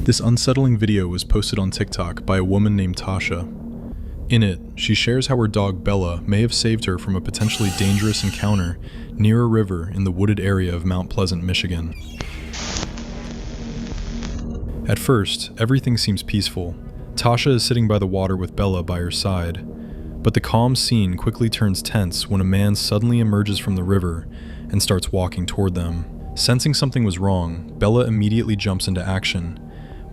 This unsettling video was posted on TikTok by a woman named Tasha. In it, she shares how her dog Bella may have saved her from a potentially dangerous encounter near a river in the wooded area of Mount Pleasant, Michigan. At first, everything seems peaceful. Tasha is sitting by the water with Bella by her side. But the calm scene quickly turns tense when a man suddenly emerges from the river and starts walking toward them. Sensing something was wrong, Bella immediately jumps into action,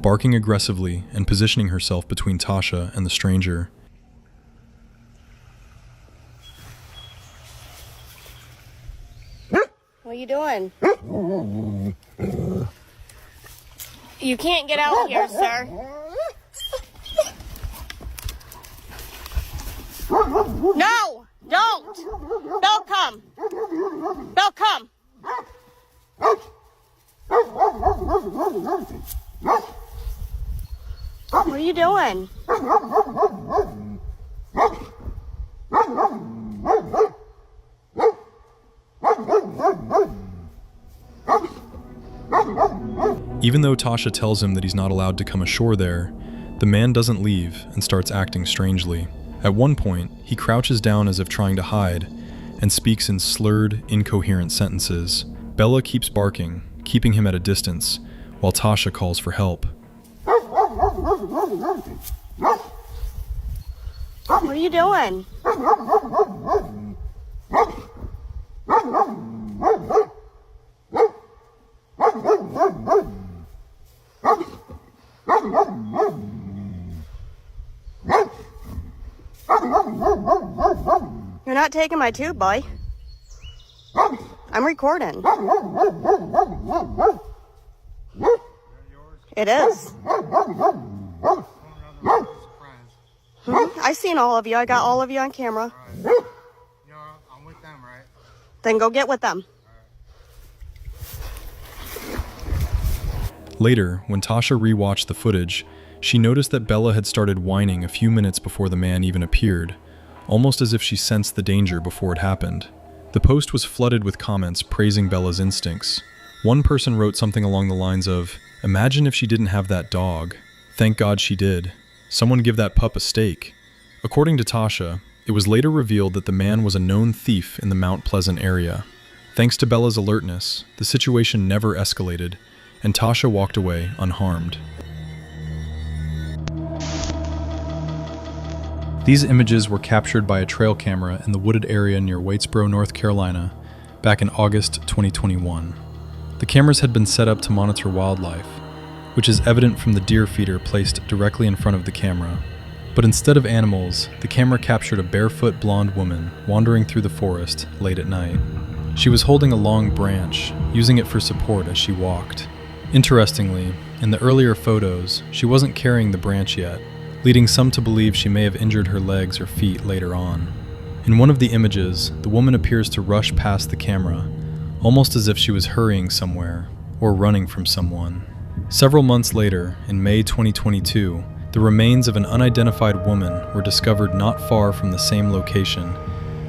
barking aggressively and positioning herself between Tasha and the stranger. What are you doing? You can't get out here, sir. No! Don't! Don't come! Don't come! What are you doing? Even though Tasha tells him that he's not allowed to come ashore there, the man doesn't leave and starts acting strangely. At one point, he crouches down as if trying to hide and speaks in slurred, incoherent sentences. Bella keeps barking, keeping him at a distance, while Tasha calls for help. What are you doing? You're not taking my tube, boy. I'm recording. It is. I seen all of you. I got all of you on camera. I'm with them, right? Then go get with them. Later, when Tasha rewatched the footage, she noticed that Bella had started whining a few minutes before the man even appeared, almost as if she sensed the danger before it happened. The post was flooded with comments praising Bella's instincts. One person wrote something along the lines of, "Imagine if she didn't have that dog. Thank God she did. Someone give that pup a steak." According to Tasha, it was later revealed that the man was a known thief in the Mount Pleasant area. Thanks to Bella's alertness, the situation never escalated, and Tasha walked away unharmed. These images were captured by a trail camera in the wooded area near Waitsboro, North Carolina, back in August 2021. The cameras had been set up to monitor wildlife, which is evident from the deer feeder placed directly in front of the camera. But instead of animals, the camera captured a barefoot blonde woman wandering through the forest late at night. She was holding a long branch, using it for support as she walked. Interestingly, in the earlier photos, she wasn't carrying the branch yet, leading some to believe she may have injured her legs or feet later on. In one of the images, the woman appears to rush past the camera, almost as if she was hurrying somewhere or running from someone. Several months later, in May 2022, the remains of an unidentified woman were discovered not far from the same location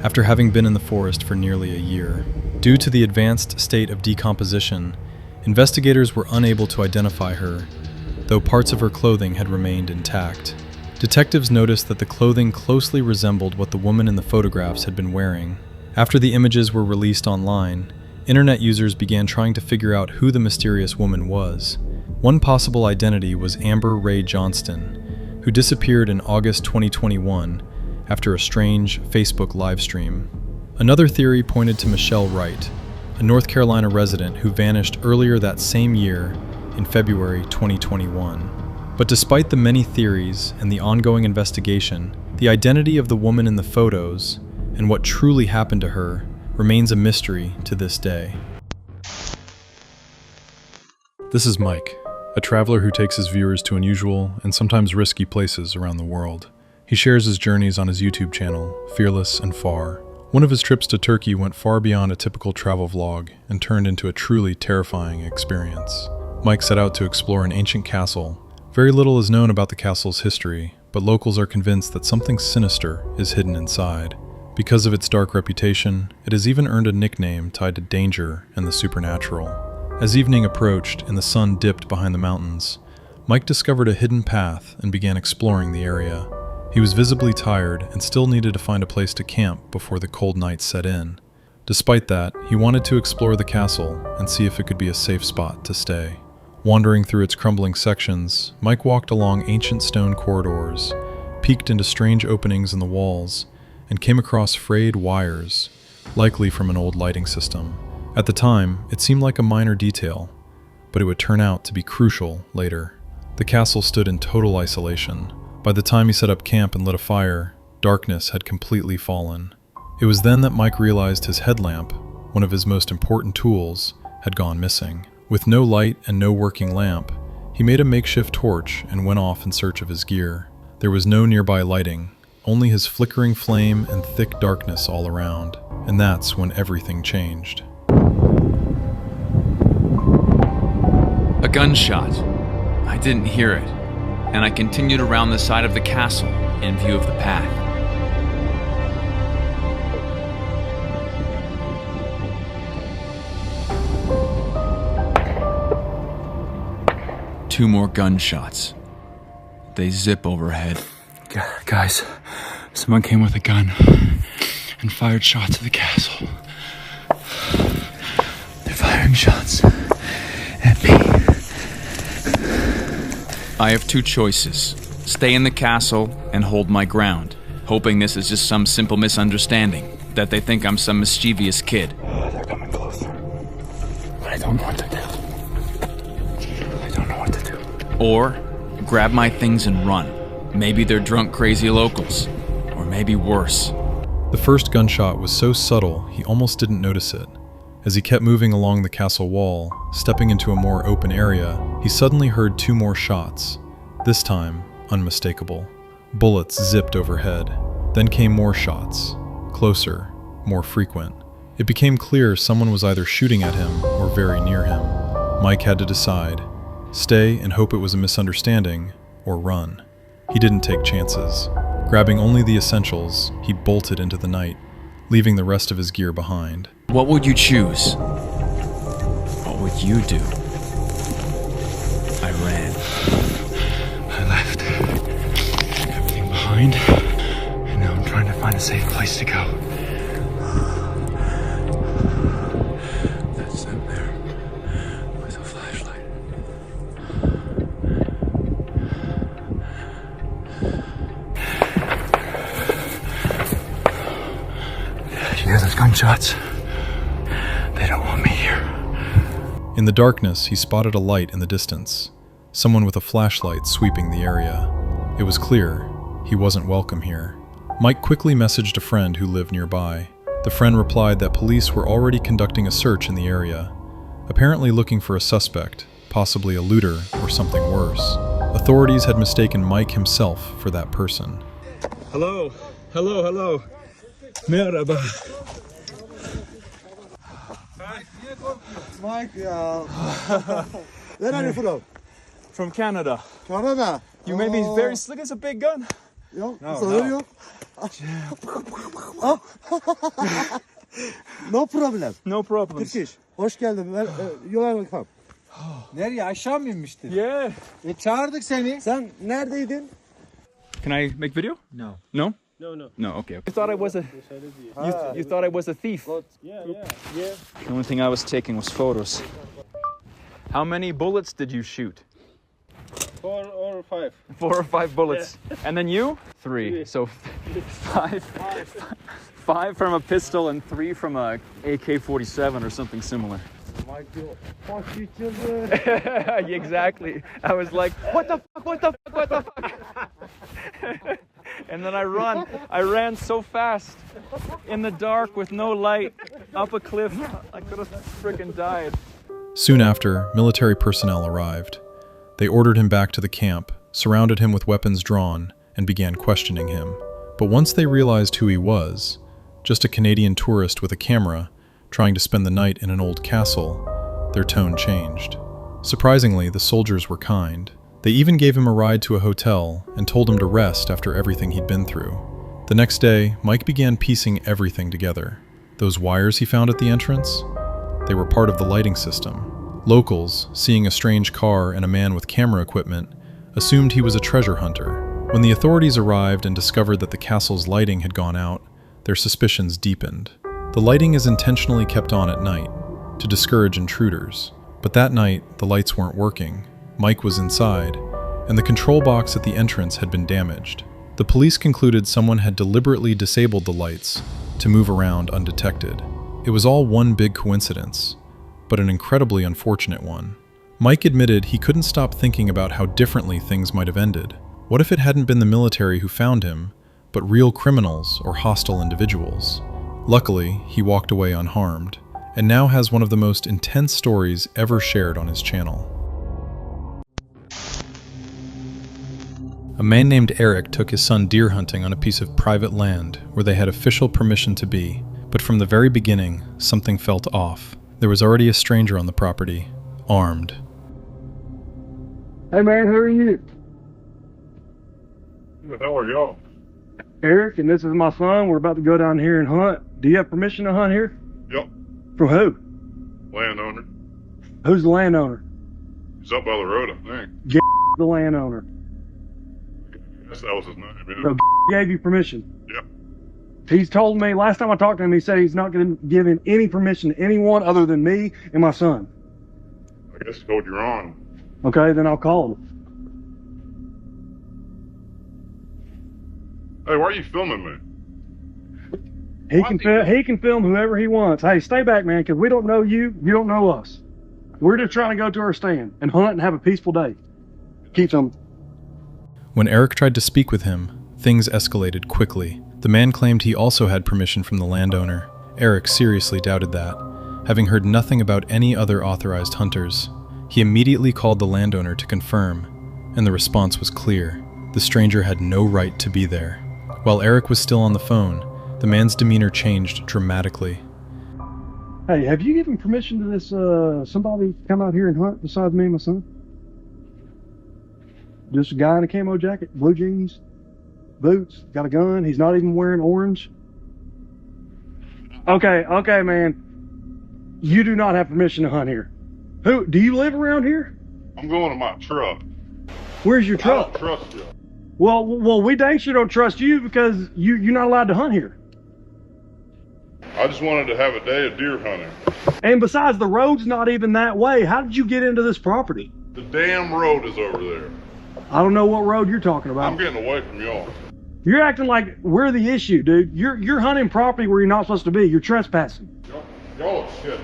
after having been in the forest for nearly a year. Due to the advanced state of decomposition, investigators were unable to identify her, though parts of her clothing had remained intact. Detectives noticed that the clothing closely resembled what the woman in the photographs had been wearing. After the images were released online, internet users began trying to figure out who the mysterious woman was. One possible identity was Amber Ray Johnston, who disappeared in August 2021 after a strange Facebook livestream. Another theory pointed to Michelle Wright, a North Carolina resident who vanished earlier that same year in February 2021. But despite the many theories and the ongoing investigation, the identity of the woman in the photos and what truly happened to her remains a mystery to this day. This is Mike, a traveler who takes his viewers to unusual and sometimes risky places around the world. He shares his journeys on his YouTube channel, Fearless and Far. One of his trips to Turkey went far beyond a typical travel vlog and turned into a truly terrifying experience. Mike set out to explore an ancient castle. Very little is known about the castle's history, but locals are convinced that something sinister is hidden inside. Because of its dark reputation, it has even earned a nickname tied to danger and the supernatural. As evening approached and the sun dipped behind the mountains, Mike discovered a hidden path and began exploring the area. He was visibly tired and still needed to find a place to camp before the cold night set in. Despite that, he wanted to explore the castle and see if it could be a safe spot to stay. Wandering through its crumbling sections, Mike walked along ancient stone corridors, peeked into strange openings in the walls, and came across frayed wires, likely from an old lighting system. At the time, it seemed like a minor detail, but it would turn out to be crucial later. The castle stood in total isolation. By the time he set up camp and lit a fire, darkness had completely fallen. It was then that Mike realized his headlamp, one of his most important tools, had gone missing. With no light and no working lamp, he made a makeshift torch and went off in search of his gear. There was no nearby lighting, only his flickering flame and thick darkness all around, and that's when everything changed. A gunshot. I didn't hear it, and I continued around the side of the castle in view of the path. Two more gunshots. They zip overhead. Guys, someone came with a gun and fired shots at the castle. They're firing shots at me. I have two choices. Stay in the castle and hold my ground, hoping this is just some simple misunderstanding, that they think I'm some mischievous kid. They're coming closer. I don't know what to do. Or grab my things and run. Maybe they're drunk, crazy locals. Or maybe worse. The first gunshot was so subtle he almost didn't notice it. As he kept moving along the castle wall, stepping into a more open area, he suddenly heard two more shots. This time, unmistakable. Bullets zipped overhead. Then came more shots. Closer, more frequent. It became clear someone was either shooting at him or very near him. Mike had to decide. Stay and hope it was a misunderstanding, or run. He didn't take chances. Grabbing only the essentials, he bolted into the night, leaving the rest of his gear behind. What would you choose? What would you do? I ran. I left everything behind, and now I'm trying to find a safe place to go. That's them there with a flashlight. You hear those gunshots? They don't want me here. In the darkness, he spotted a light in the distance. Someone with a flashlight sweeping the area. It was clear he wasn't welcome here. Mike quickly messaged a friend who lived nearby. The friend replied that police were already conducting a search in the area, apparently looking for a suspect, possibly a looter or something worse. Authorities had mistaken Mike himself for that person. Hello. Merhaba. Mike, where are you from? From Canada. Canada. You made me very slick as a big gun. Yok, No. yok. No problem. No problem. Turkish. Hoş geldin. You are welcome. Nereye? Aşağı mı inmiştin? Yeah. Çağırdık seni. Sen neredeydin? Can I make video? No. No? No, okay. You thought I was a you thought I was a thief. Yeah. The only thing I was taking was photos. How many bullets did you shoot? 4 or 5. 4 or 5 bullets. And then you? 3. So 5. 5 from a pistol and 3 from a AK-47 or something similar. Mike diyor. Fuck you children. Exactly. I was like, what the fuck? And then I ran so fast in the dark with no light up a cliff. I could have freaking died. Soon after, military personnel arrived. They ordered him back to the camp, surrounded him with weapons drawn, and began questioning him. But once they realized who he was, just a Canadian tourist with a camera, trying to spend the night in an old castle, their tone changed. Surprisingly, the soldiers were kind. They even gave him a ride to a hotel and told him to rest after everything he'd been through. The next day, Mike began piecing everything together. Those wires he found at the entrance? They were part of the lighting system. Locals, seeing a strange car and a man with camera equipment, assumed he was a treasure hunter. When the authorities arrived and discovered that the castle's lighting had gone out, their suspicions deepened. The lighting is intentionally kept on at night, to discourage intruders. But that night, the lights weren't working. Mike was inside, and the control box at the entrance had been damaged. The police concluded someone had deliberately disabled the lights to move around undetected. It was all one big coincidence, but an incredibly unfortunate one. Mike admitted he couldn't stop thinking about how differently things might have ended. What if it hadn't been the military who found him, but real criminals or hostile individuals? Luckily, he walked away unharmed, and now has one of the most intense stories ever shared on his channel. A man named Eric took his son deer hunting on a piece of private land where they had official permission to be, but from the very beginning, something felt off. There was already a stranger on the property, armed. Hey man, who are you? Who the hell are y'all? Eric, and this is my son. We're about to go down here and hunt. Do you have permission to hunt here? Yep. From who? Landowner. Who's the landowner? He's up by the road, I think. The landowner. I guess that was his name, yeah. So gave you permission? Yep. He's told me, last time I talked to him, he said he's not going to give any permission to anyone other than me and my son. I guess he told you wrong. Okay, then I'll call him. Hey, why are you filming me? He can film whoever he wants. Hey, stay back, man, because we don't know you. You don't know us. We're just trying to go to our stand and hunt and have a peaceful day. Keep them. When Eric tried to speak with him, things escalated quickly. The man claimed he also had permission from the landowner. Eric seriously doubted that, having heard nothing about any other authorized hunters. He immediately called the landowner to confirm, and the response was clear. The stranger had no right to be there. While Eric was still on the phone, the man's demeanor changed dramatically. Hey, have you given permission to this, somebody come out here and hunt besides me and my son? Just a guy in a camo jacket, blue jeans, boots, got a gun. He's not even wearing orange. Okay, man. You do not have permission to hunt here. Who, do you live around here? I'm going to my truck. Where's your truck? I don't trust you. Well, we dang sure don't trust you because you're not allowed to hunt here. I just wanted to have a day of deer hunting. And besides, the road's not even that way. How did you get into this property? The damn road is over there. I don't know what road you're talking about. I'm getting away from y'all. You're acting like we're the issue, dude. You're hunting property where you're not supposed to be. You're trespassing. Y'all are shit.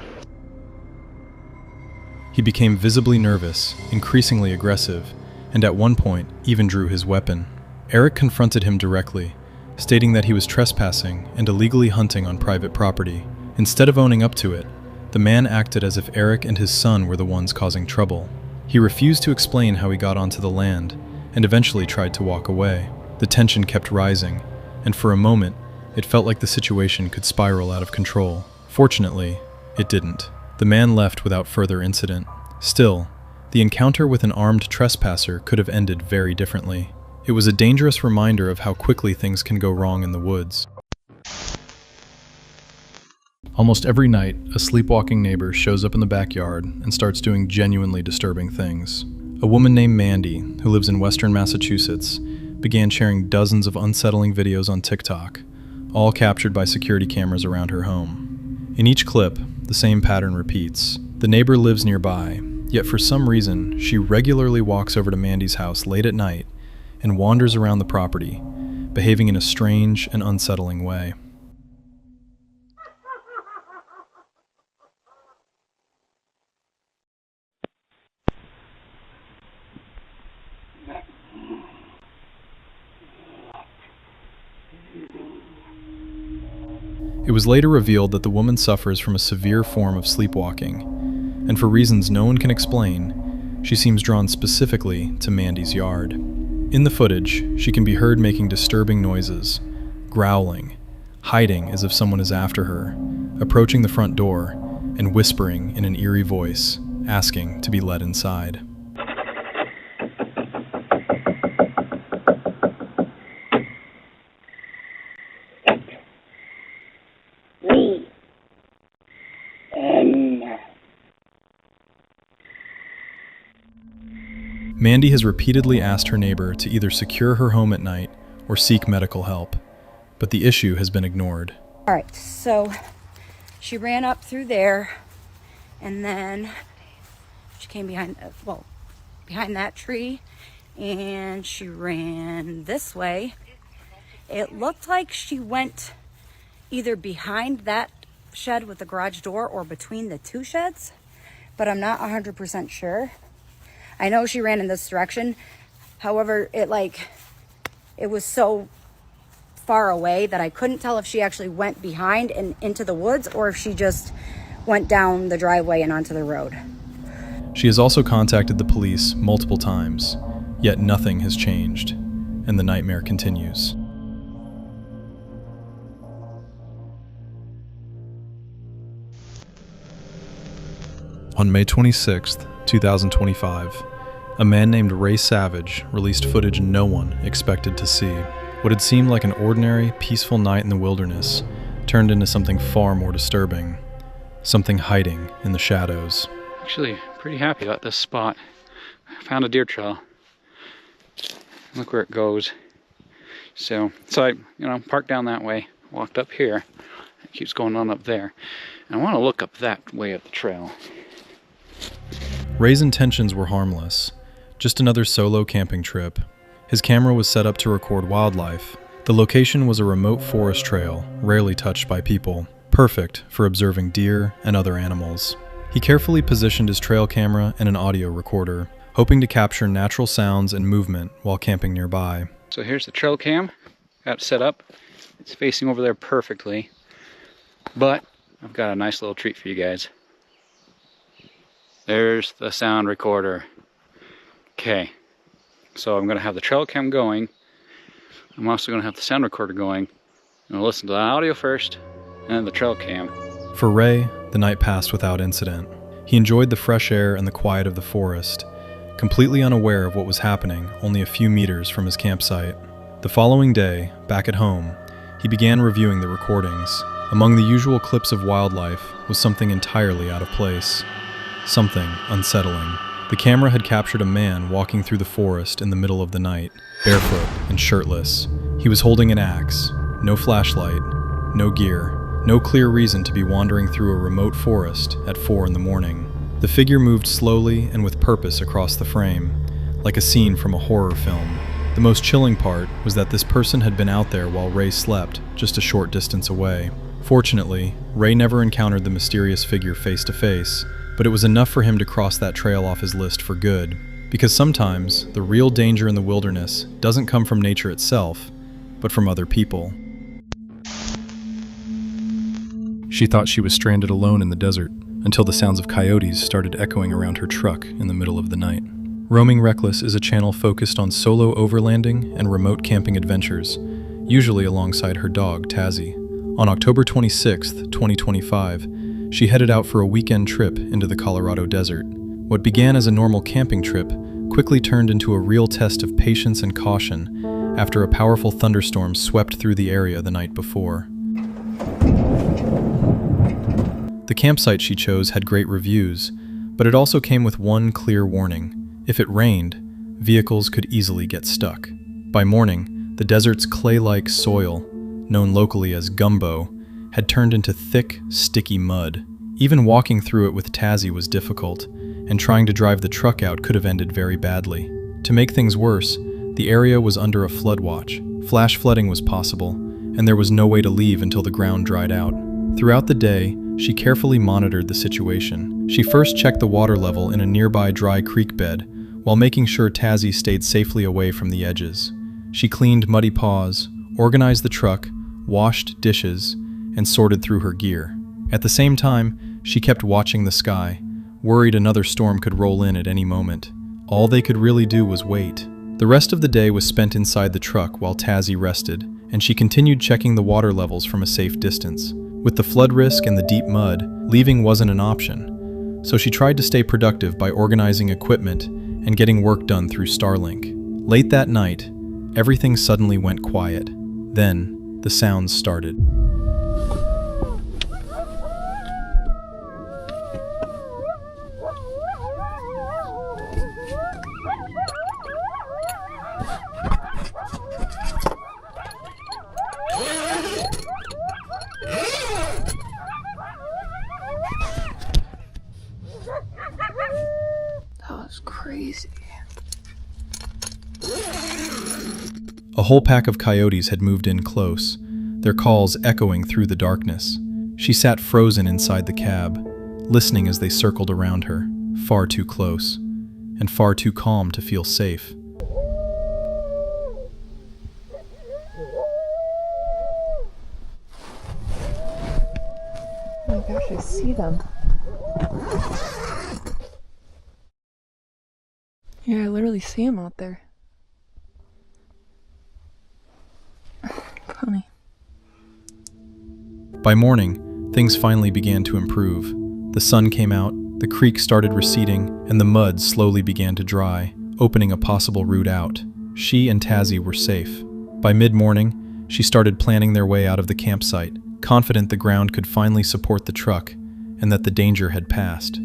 He became visibly nervous, increasingly aggressive, and at one point even drew his weapon. Eric confronted him directly, stating that he was trespassing and illegally hunting on private property. Instead of owning up to it, the man acted as if Eric and his son were the ones causing trouble. He refused to explain how he got onto the land, and eventually tried to walk away. The tension kept rising, and for a moment, it felt like the situation could spiral out of control. Fortunately, it didn't. The man left without further incident. Still, the encounter with an armed trespasser could have ended very differently. It was a dangerous reminder of how quickly things can go wrong in the woods. Almost every night, a sleepwalking neighbor shows up in the backyard and starts doing genuinely disturbing things. A woman named Mandy, who lives in western Massachusetts, began sharing dozens of unsettling videos on TikTok, all captured by security cameras around her home. In each clip, the same pattern repeats. The neighbor lives nearby, yet for some reason, she regularly walks over to Mandy's house late at night and wanders around the property, behaving in a strange and unsettling way. It was later revealed that the woman suffers from a severe form of sleepwalking, and for reasons no one can explain, she seems drawn specifically to Mandy's yard. In the footage, she can be heard making disturbing noises, growling, hiding as if someone is after her, approaching the front door, and whispering in an eerie voice, asking to be let inside. Mandy has repeatedly asked her neighbor to either secure her home at night or seek medical help, but the issue has been ignored. All right, so she ran up through there, and then she came behind that tree, and she ran this way. It looked like she went either behind that shed with the garage door or between the two sheds, but I'm not 100% sure. I know she ran in this direction. However, it was so far away that I couldn't tell if she actually went behind and into the woods or if she just went down the driveway and onto the road. She has also contacted the police multiple times, yet nothing has changed, and the nightmare continues. On May 26, 2025, a man named Ray Savage released footage no one expected to see. What had seemed like an ordinary, peaceful night in the wilderness turned into something far more disturbing, something hiding in the shadows. Actually, pretty happy about this spot. I found a deer trail. Look where it goes. So I, parked down that way, walked up here. It keeps going on up there. And I want to look up that way of the trail. Ray's intentions were harmless, just another solo camping trip. His camera was set up to record wildlife. The location was a remote forest trail, rarely touched by people, perfect for observing deer and other animals. He carefully positioned his trail camera and an audio recorder, hoping to capture natural sounds and movement while camping nearby. So here's the trail cam. Got it set up. It's facing over there perfectly. But I've got a nice little treat for you guys. There's the sound recorder. Okay, so I'm going to have the trail cam going. I'm also going to have the sound recorder going. I'm going to listen to the audio first, and then the trail cam. For Ray, the night passed without incident. He enjoyed the fresh air and the quiet of the forest, completely unaware of what was happening only a few meters from his campsite. The following day, back at home, he began reviewing the recordings. Among the usual clips of wildlife was something entirely out of place. Something unsettling. The camera had captured a man walking through the forest in the middle of the night, barefoot and shirtless. He was holding an axe, no flashlight, no gear, no clear reason to be wandering through a remote forest at 4 in the morning. The figure moved slowly and with purpose across the frame, like a scene from a horror film. The most chilling part was that this person had been out there while Ray slept, just a short distance away. Fortunately, Ray never encountered the mysterious figure face to face, but it was enough for him to cross that trail off his list for good, because sometimes the real danger in the wilderness doesn't come from nature itself, but from other people. She thought she was stranded alone in the desert, until the sounds of coyotes started echoing around her truck in the middle of the night. Roaming Reckless is a channel focused on solo overlanding and remote camping adventures, usually alongside her dog, Tazzy. On October 26, 2025, she headed out for a weekend trip into the Colorado desert. What began as a normal camping trip quickly turned into a real test of patience and caution after a powerful thunderstorm swept through the area the night before. The campsite she chose had great reviews, but it also came with one clear warning. If it rained, vehicles could easily get stuck. By morning, the desert's clay-like soil, known locally as gumbo, had turned into thick, sticky mud. Even walking through it with Tazzy was difficult, and trying to drive the truck out could have ended very badly. To make things worse, the area was under a flood watch. Flash flooding was possible, and there was no way to leave until the ground dried out. Throughout the day, she carefully monitored the situation. She first checked the water level in a nearby dry creek bed, while making sure Tazzy stayed safely away from the edges. She cleaned muddy paws, organized the truck, washed dishes, and sorted through her gear. At the same time, she kept watching the sky, worried another storm could roll in at any moment. All they could really do was wait. The rest of the day was spent inside the truck while Tazzy rested, and she continued checking the water levels from a safe distance. With the flood risk and the deep mud, leaving wasn't an option, so she tried to stay productive by organizing equipment and getting work done through Starlink. Late that night, everything suddenly went quiet. Then, the sounds started. That was crazy. A whole pack of coyotes had moved in close, their calls echoing through the darkness. She sat frozen inside the cab, listening as they circled around her, far too close, and far too calm to feel safe. Oh my gosh, I see them. Yeah, I literally see them out there. Funny. By morning, things finally began to improve. The sun came out, the creek started receding, and the mud slowly began to dry, opening a possible route out. She and Tazzy were safe. By mid-morning, she started planning their way out of the campsite, confident the ground could finally support the truck and that the danger had passed.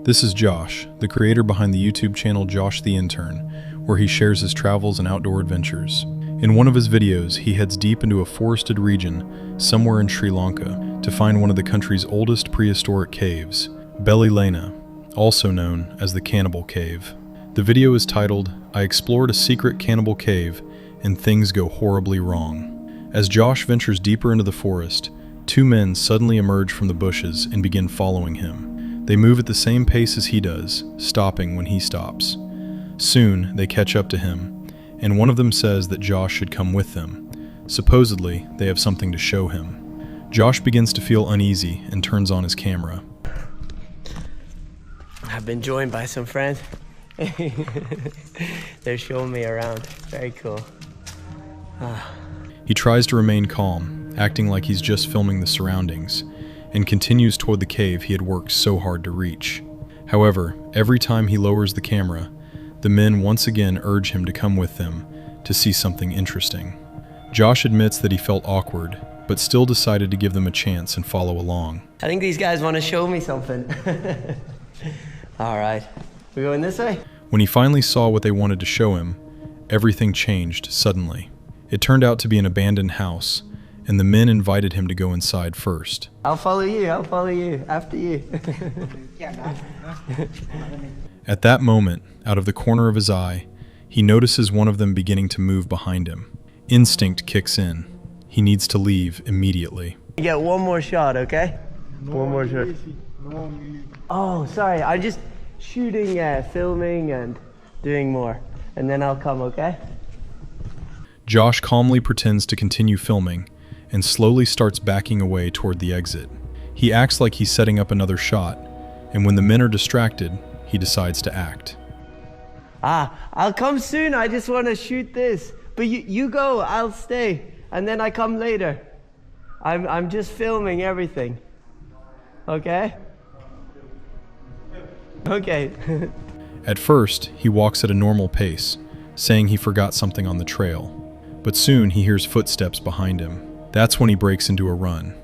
This is Josh, the creator behind the YouTube channel Josh the Intern, where he shares his travels and outdoor adventures. In one of his videos, he heads deep into a forested region somewhere in Sri Lanka to find one of the country's oldest prehistoric caves, Belly Lena, also known as the Cannibal Cave. The video is titled, "I explored a secret cannibal cave and things go horribly wrong." As Josh ventures deeper into the forest, two men suddenly emerge from the bushes and begin following him. They move at the same pace as he does, stopping when he stops. Soon, they catch up to him, and one of them says that Josh should come with them. Supposedly, they have something to show him. Josh begins to feel uneasy and turns on his camera. I've been joined by some friends. They're showing me around. Very cool. He tries to remain calm, acting like he's just filming the surroundings, and continues toward the cave he had worked so hard to reach. However, every time he lowers the camera, the men once again urge him to come with them to see something interesting. Josh admits that he felt awkward, but still decided to give them a chance and follow along. I think these guys want to show me something. All right, we going this way? When he finally saw what they wanted to show him, everything changed suddenly. It turned out to be an abandoned house, and the men invited him to go inside first. I'll follow you, after you. At that moment, out of the corner of his eye, he notices one of them beginning to move behind him. Instinct kicks in. He needs to leave immediately. You get one more shot, okay? One more shot. Oh, sorry, I'm just shooting, filming, and doing more. And then I'll come, okay? Josh calmly pretends to continue filming and slowly starts backing away toward the exit. He acts like he's setting up another shot, and when the men are distracted, he decides to act. I'll come soon, I just want to shoot this. But you go, I'll stay, and then I come later. I'm just filming everything. Okay? Okay. At first, he walks at a normal pace, saying he forgot something on the trail. But soon he hears footsteps behind him. That's when he breaks into a run.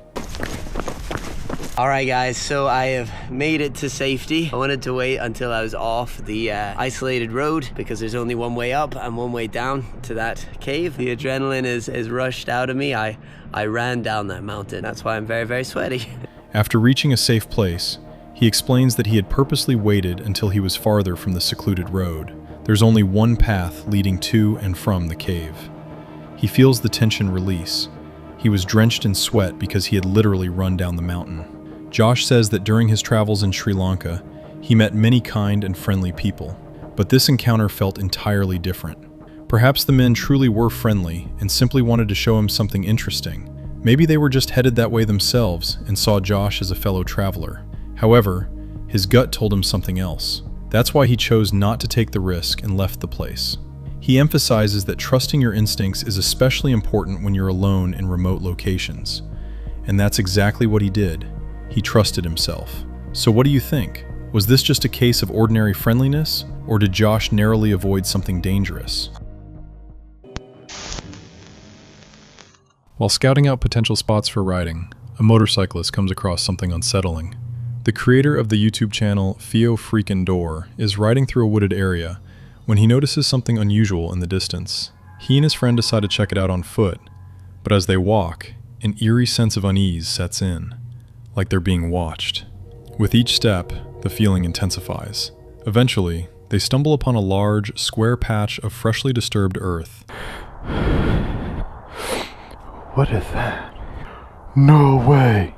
Alright guys, so I have made it to safety. I wanted to wait until I was off the isolated road because there's only one way up and one way down to that cave. The adrenaline is rushed out of me. I ran down that mountain. That's why I'm very, very sweaty. After reaching a safe place, he explains that he had purposely waited until he was farther from the secluded road. There's only one path leading to and from the cave. He feels the tension release. He was drenched in sweat because he had literally run down the mountain. Josh says that during his travels in Sri Lanka, he met many kind and friendly people, but this encounter felt entirely different. Perhaps the men truly were friendly and simply wanted to show him something interesting. Maybe they were just headed that way themselves and saw Josh as a fellow traveler. However, his gut told him something else. That's why he chose not to take the risk and left the place. He emphasizes that trusting your instincts is especially important when you're alone in remote locations. And that's exactly what he did. He trusted himself. So what do you think? Was this just a case of ordinary friendliness, or did Josh narrowly avoid something dangerous? While scouting out potential spots for riding, a motorcyclist comes across something unsettling. The creator of the YouTube channel Theo Freakin' Door is riding through a wooded area when he notices something unusual in the distance. He and his friend decide to check it out on foot, but as they walk, an eerie sense of unease sets in, like they're being watched. With each step, the feeling intensifies. Eventually, they stumble upon a large, square patch of freshly disturbed earth. What is that? No way.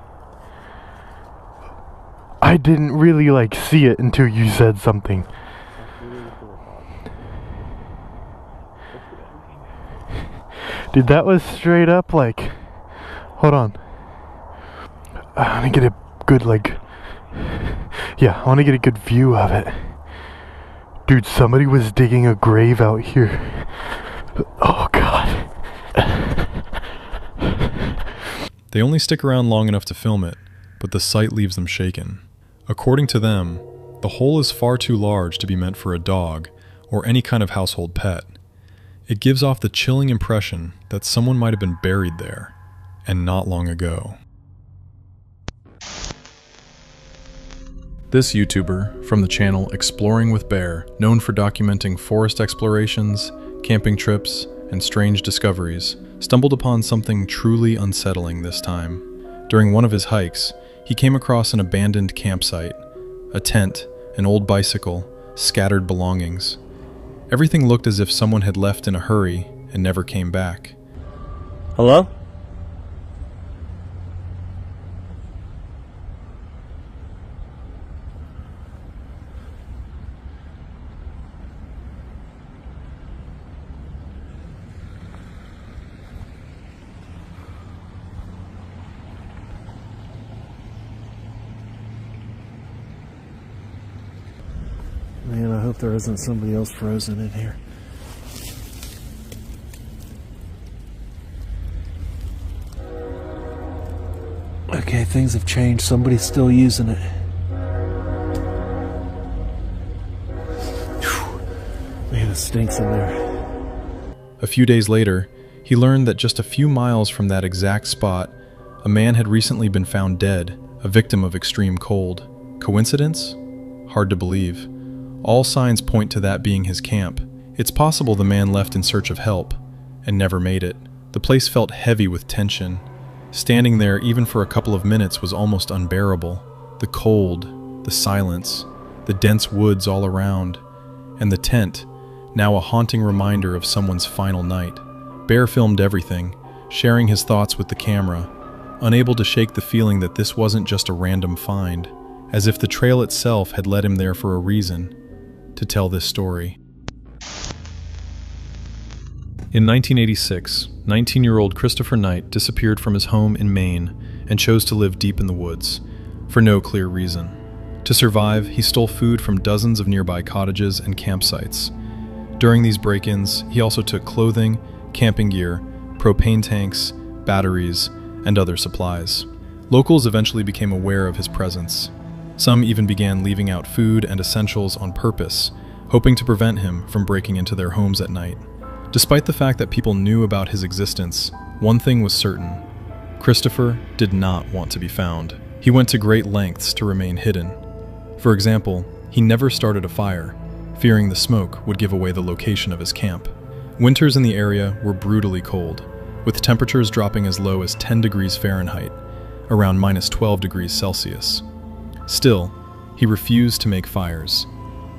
I didn't really see it until you said something. Dude, that was straight up hold on. I want to get a good I want to get a good view of it. Dude, somebody was digging a grave out here. Oh god. They only stick around long enough to film it, but the sight leaves them shaken. According to them, the hole is far too large to be meant for a dog or any kind of household pet. It gives off the chilling impression that someone might have been buried there, and not long ago. This YouTuber, from the channel Exploring with Bear, known for documenting forest explorations, camping trips, and strange discoveries, stumbled upon something truly unsettling this time. During one of his hikes, he came across an abandoned campsite, a tent, an old bicycle, scattered belongings. Everything looked as if someone had left in a hurry and never came back. Hello? Man, I hope there isn't somebody else frozen in here. Okay, things have changed. Somebody's still using it. Man, it stinks in there. A few days later, he learned that just a few miles from that exact spot, a man had recently been found dead, a victim of extreme cold. Coincidence? Hard to believe. All signs point to that being his camp. It's possible the man left in search of help and never made it. The place felt heavy with tension. Standing there even for a couple of minutes was almost unbearable. The cold, the silence, the dense woods all around, and the tent, now a haunting reminder of someone's final night. Bear filmed everything, sharing his thoughts with the camera, unable to shake the feeling that this wasn't just a random find, as if the trail itself had led him there for a reason, to tell this story. In 1986, 19-year-old Christopher Knight disappeared from his home in Maine and chose to live deep in the woods, for no clear reason. To survive, he stole food from dozens of nearby cottages and campsites. During these break-ins, he also took clothing, camping gear, propane tanks, batteries, and other supplies. Locals eventually became aware of his presence. Some even began leaving out food and essentials on purpose, hoping to prevent him from breaking into their homes at night. Despite the fact that people knew about his existence, one thing was certain: Christopher did not want to be found. He went to great lengths to remain hidden. For example, he never started a fire, fearing the smoke would give away the location of his camp. Winters in the area were brutally cold, with temperatures dropping as low as 10 degrees Fahrenheit, around minus 12 degrees Celsius. Still, he refused to make fires.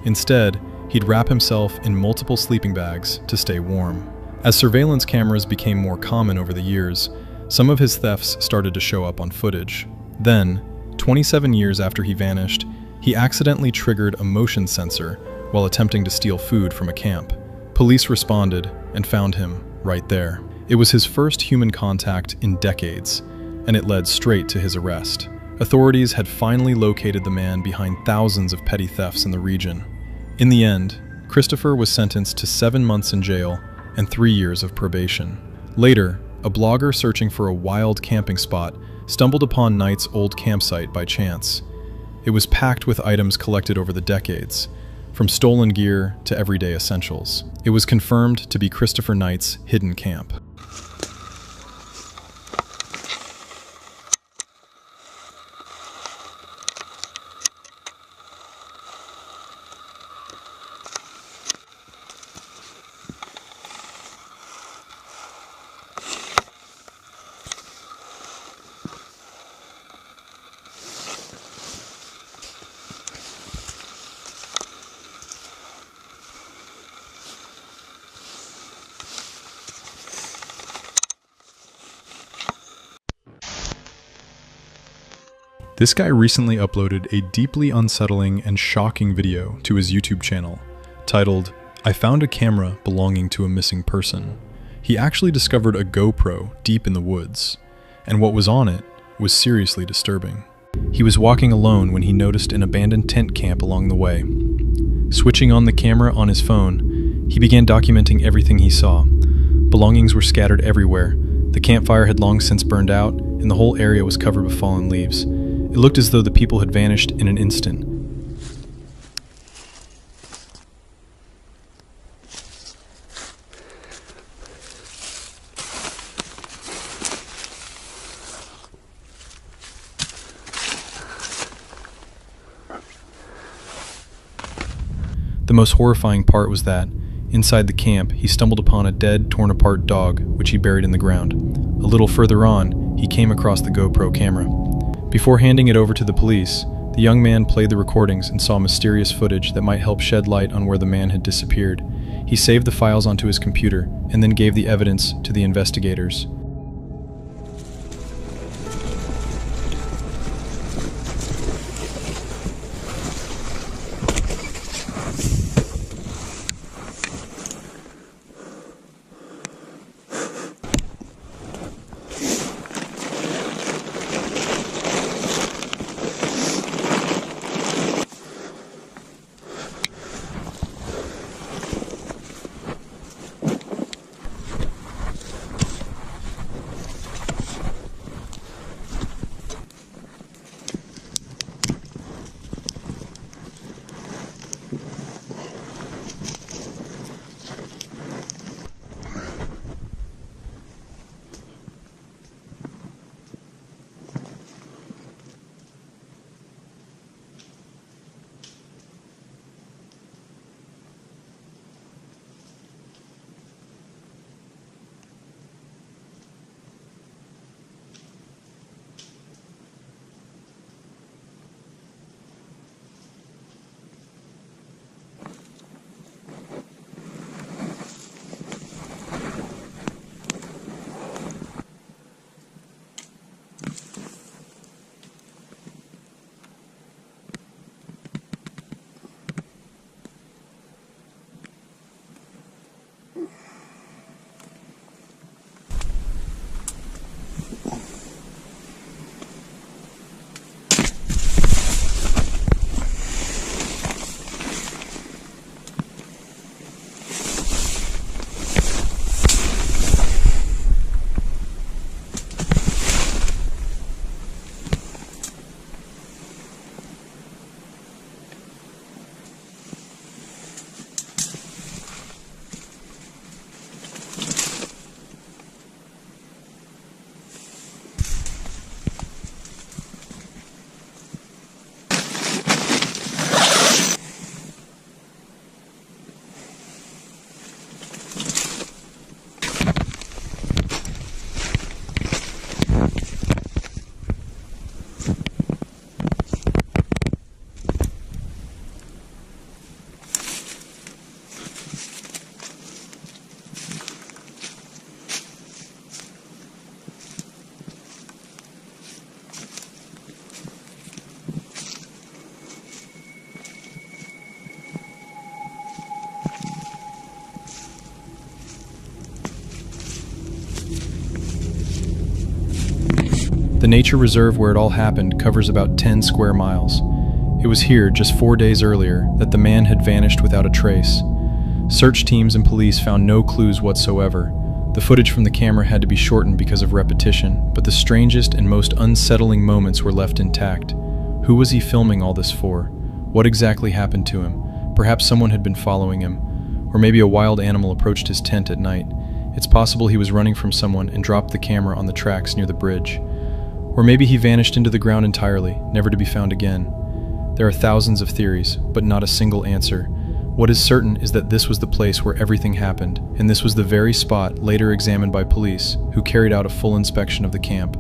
Instead, he'd wrap himself in multiple sleeping bags to stay warm. As surveillance cameras became more common over the years, some of his thefts started to show up on footage. Then, 27 years after he vanished, he accidentally triggered a motion sensor while attempting to steal food from a camp. Police responded and found him right there. It was his first human contact in decades, and it led straight to his arrest. Authorities had finally located the man behind thousands of petty thefts in the region. In the end, Christopher was sentenced to 7 months in jail and 3 years of probation. Later, a blogger searching for a wild camping spot stumbled upon Knight's old campsite by chance. It was packed with items collected over the decades, from stolen gear to everyday essentials. It was confirmed to be Christopher Knight's hidden camp. This guy recently uploaded a deeply unsettling and shocking video to his YouTube channel, titled, "I found a camera belonging to a missing person." He actually discovered a GoPro deep in the woods, and what was on it was seriously disturbing. He was walking alone when he noticed an abandoned tent camp along the way. Switching on the camera on his phone, he began documenting everything he saw. Belongings were scattered everywhere. The campfire had long since burned out, and the whole area was covered with fallen leaves. It looked as though the people had vanished in an instant. The most horrifying part was that, inside the camp, he stumbled upon a dead, torn-apart dog, which he buried in the ground. A little further on, he came across the GoPro camera. Before handing it over to the police, the young man played the recordings and saw mysterious footage that might help shed light on where the man had disappeared. He saved the files onto his computer and then gave the evidence to the investigators. The nature reserve where it all happened covers about 10 square miles. It was here, just 4 days earlier, that the man had vanished without a trace. Search teams and police found no clues whatsoever. The footage from the camera had to be shortened because of repetition, but the strangest and most unsettling moments were left intact. Who was he filming all this for? What exactly happened to him? Perhaps someone had been following him, or maybe a wild animal approached his tent at night. It's possible he was running from someone and dropped the camera on the tracks near the bridge. Or maybe he vanished into the ground entirely, never to be found again. There are thousands of theories, but not a single answer. What is certain is that this was the place where everything happened, and this was the very spot later examined by police, who carried out a full inspection of the camp.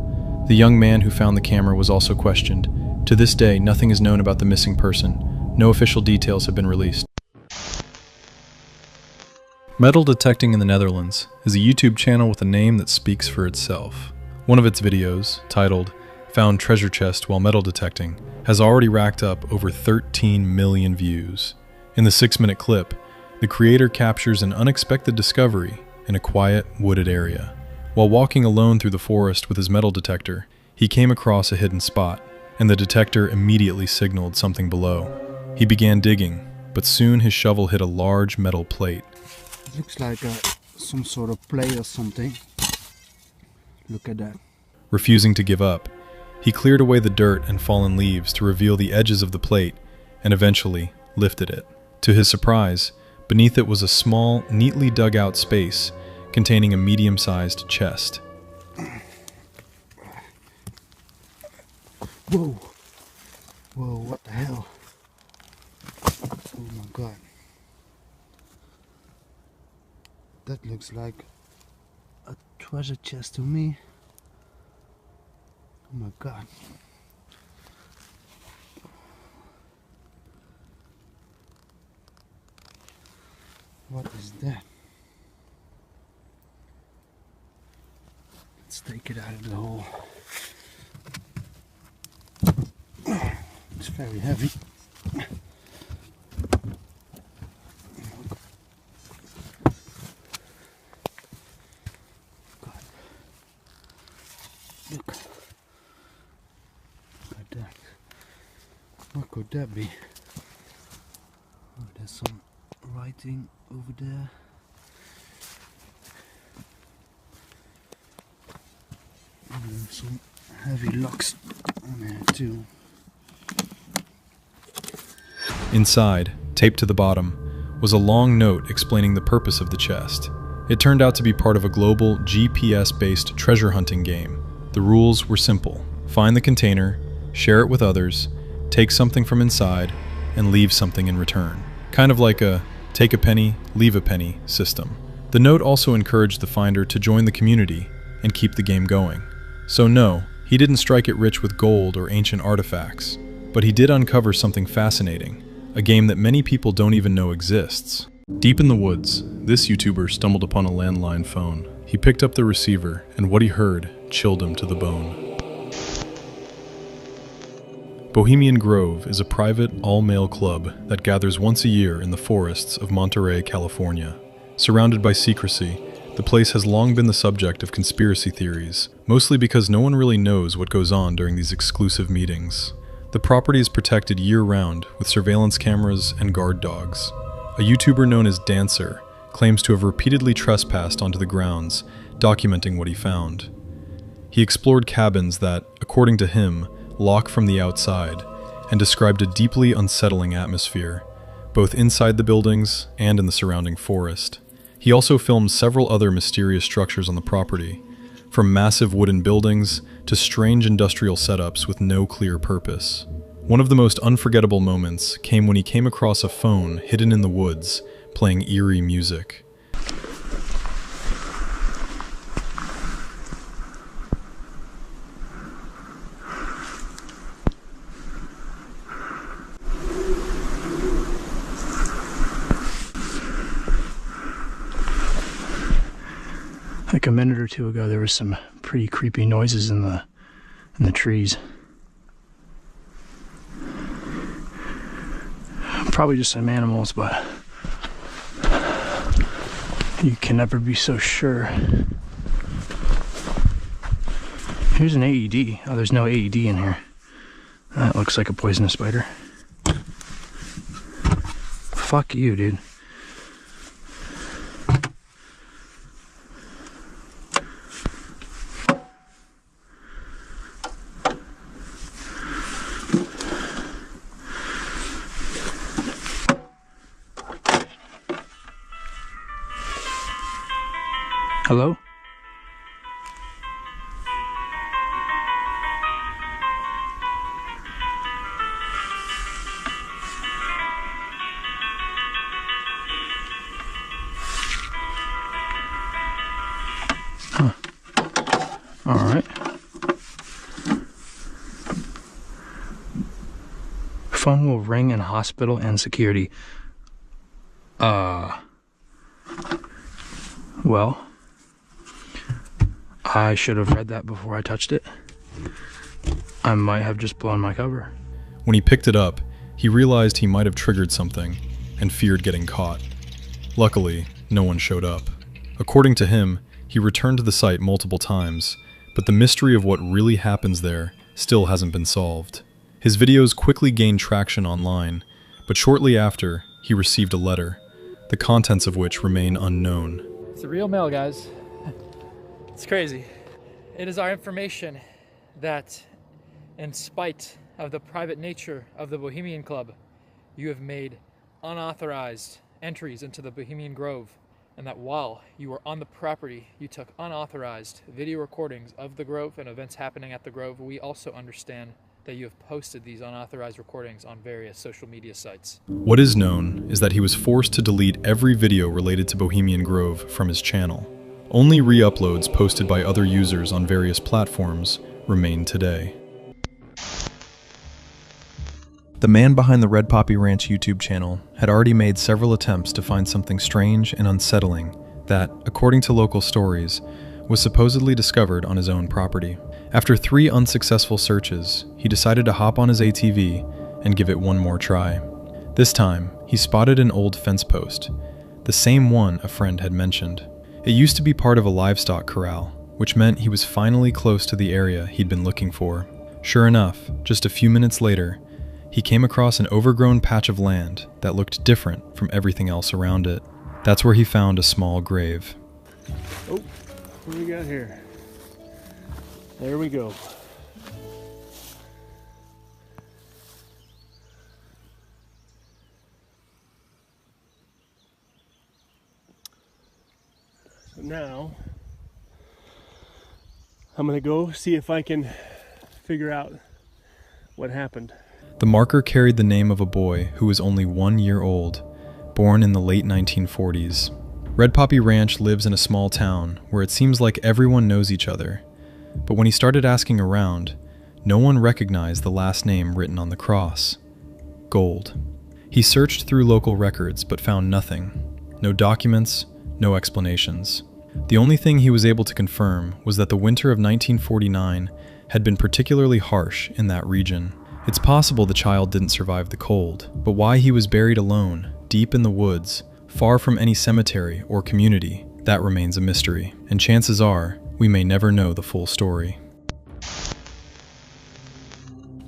The young man who found the camera was also questioned. To this day, nothing is known about the missing person. No official details have been released. Metal Detecting in the Netherlands is a YouTube channel with a name that speaks for itself. One of its videos, titled found treasure chest while metal detecting, has already racked up over 13 million views. In the 6-minute clip, the creator captures an unexpected discovery in a quiet, wooded area. While walking alone through the forest with his metal detector, he came across a hidden spot, and the detector immediately signaled something below. He began digging, but soon his shovel hit a large metal plate. It looks like some sort of plate or something. Look at that. Refusing to give up, he cleared away the dirt and fallen leaves to reveal the edges of the plate and eventually lifted it. To his surprise, beneath it was a small, neatly dug out space containing a medium-sized chest. Whoa. Whoa, what the hell? Oh my god. That looks like a treasure chest to me. Oh my god. What is that? Let's take it out of the hole. It's very heavy. God. Look. Look at that. What could that be? Oh, there's some writing over there. And then some heavy locks on there too. Inside, taped to the bottom, was a long note explaining the purpose of the chest. It turned out to be part of a global GPS-based treasure hunting game. The rules were simple. Find the container, share it with others, take something from inside, and leave something in return. Kind of like a take a penny, leave a penny system. The note also encouraged the finder to join the community and keep the game going. So no, he didn't strike it rich with gold or ancient artifacts, but he did uncover something fascinating, a game that many people don't even know exists. Deep in the woods, this YouTuber stumbled upon a landline phone. He picked up the receiver, and what he heard chilled him to the bone. Bohemian Grove is a private, all-male club that gathers once a year in the forests of Monterey, California. Surrounded by secrecy, the place has long been the subject of conspiracy theories, mostly because no one really knows what goes on during these exclusive meetings. The property is protected year-round with surveillance cameras and guard dogs. A YouTuber known as Dancer claims to have repeatedly trespassed onto the grounds, documenting what he found. He explored cabins that, according to him, lock from the outside, and described a deeply unsettling atmosphere, both inside the buildings and in the surrounding forest. He also filmed several other mysterious structures on the property, from massive wooden buildings to strange industrial setups with no clear purpose. One of the most unforgettable moments came when he came across a phone hidden in the woods, playing eerie music. Like a minute or two ago, there was some pretty creepy noises in the trees. Probably just some animals, but you can never be so sure. Here's an AED. Oh, there's no AED in here. That looks like a poisonous spider. Fuck you, dude. Hello? Huh. All right. Phone will ring in hospital and security. Well, I should have read that before I touched it. I might have just blown my cover. When he picked it up, he realized he might have triggered something and feared getting caught. Luckily, no one showed up. According to him, he returned to the site multiple times, but the mystery of what really happens there still hasn't been solved. His videos quickly gained traction online, but shortly after, he received a letter, the contents of which remain unknown. It's a real mail, guys. It's crazy. It is our information that, in spite of the private nature of the Bohemian Club, you have made unauthorized entries into the Bohemian Grove, and that while you were on the property, you took unauthorized video recordings of the Grove and events happening at the Grove. We also understand that you have posted these unauthorized recordings on various social media sites. What is known is that he was forced to delete every video related to Bohemian Grove from his channel. Only re-uploads posted by other users on various platforms remain today. The man behind the Red Poppy Ranch YouTube channel had already made several attempts to find something strange and unsettling that, according to local stories, was supposedly discovered on his own property. After 3 unsuccessful searches, he decided to hop on his ATV and give it one more try. This time, he spotted an old fence post, the same one a friend had mentioned. It used to be part of a livestock corral, which meant he was finally close to the area he'd been looking for. Sure enough, just a few minutes later, he came across an overgrown patch of land that looked different from everything else around it. That's where he found a small grave. Oh, what do we got here? There we go. So now, I'm gonna go see if I can figure out what happened. The marker carried the name of a boy who was only 1 year old, born in the late 1940s. Red Poppy Ranch lives in a small town where it seems like everyone knows each other. But when he started asking around, no one recognized the last name written on the cross: Gold. He searched through local records but found nothing. No documents, no explanations. The only thing he was able to confirm was that the winter of 1949 had been particularly harsh in that region. It's possible the child didn't survive the cold, but why he was buried alone, deep in the woods, far from any cemetery or community, that remains a mystery, and chances are, we may never know the full story.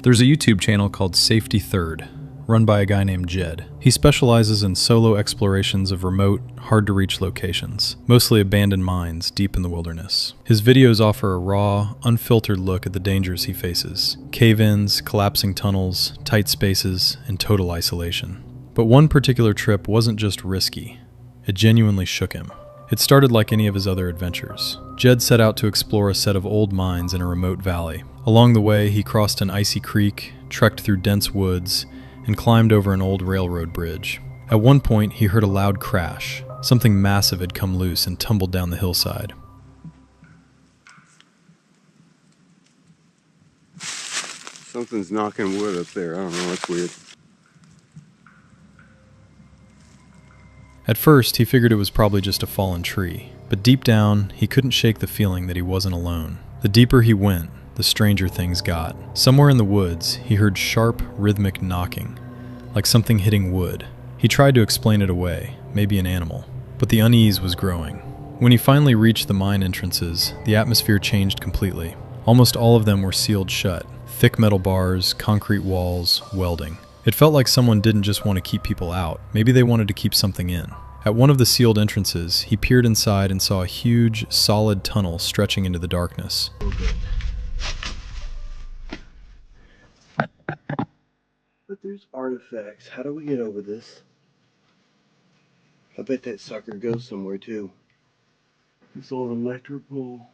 There's a YouTube channel called Safety Third, run by a guy named Jed. He specializes in solo explorations of remote, hard-to-reach locations, mostly abandoned mines deep in the wilderness. His videos offer a raw, unfiltered look at the dangers he faces: cave-ins, collapsing tunnels, tight spaces, and total isolation. But one particular trip wasn't just risky, it genuinely shook him. It started like any of his other adventures. Jed set out to explore a set of old mines in a remote valley. Along the way, he crossed an icy creek, trekked through dense woods, and climbed over an old railroad bridge. At one point, he heard a loud crash. Something massive had come loose and tumbled down the hillside. Something's knocking wood up there. I don't know, that's weird. At first, he figured it was probably just a fallen tree, but deep down, he couldn't shake the feeling that he wasn't alone. The deeper he went, the stranger things got. Somewhere in the woods, he heard sharp, rhythmic knocking, like something hitting wood. He tried to explain it away, maybe an animal, but the unease was growing. When he finally reached the mine entrances, the atmosphere changed completely. Almost all of them were sealed shut. Thick metal bars, concrete walls, welding. It felt like someone didn't just want to keep people out. Maybe they wanted to keep something in. At one of the sealed entrances, he peered inside and saw a huge, solid tunnel stretching into the darkness. But there's artifacts. How do we get over this? I bet that sucker goes somewhere too. This old electrical,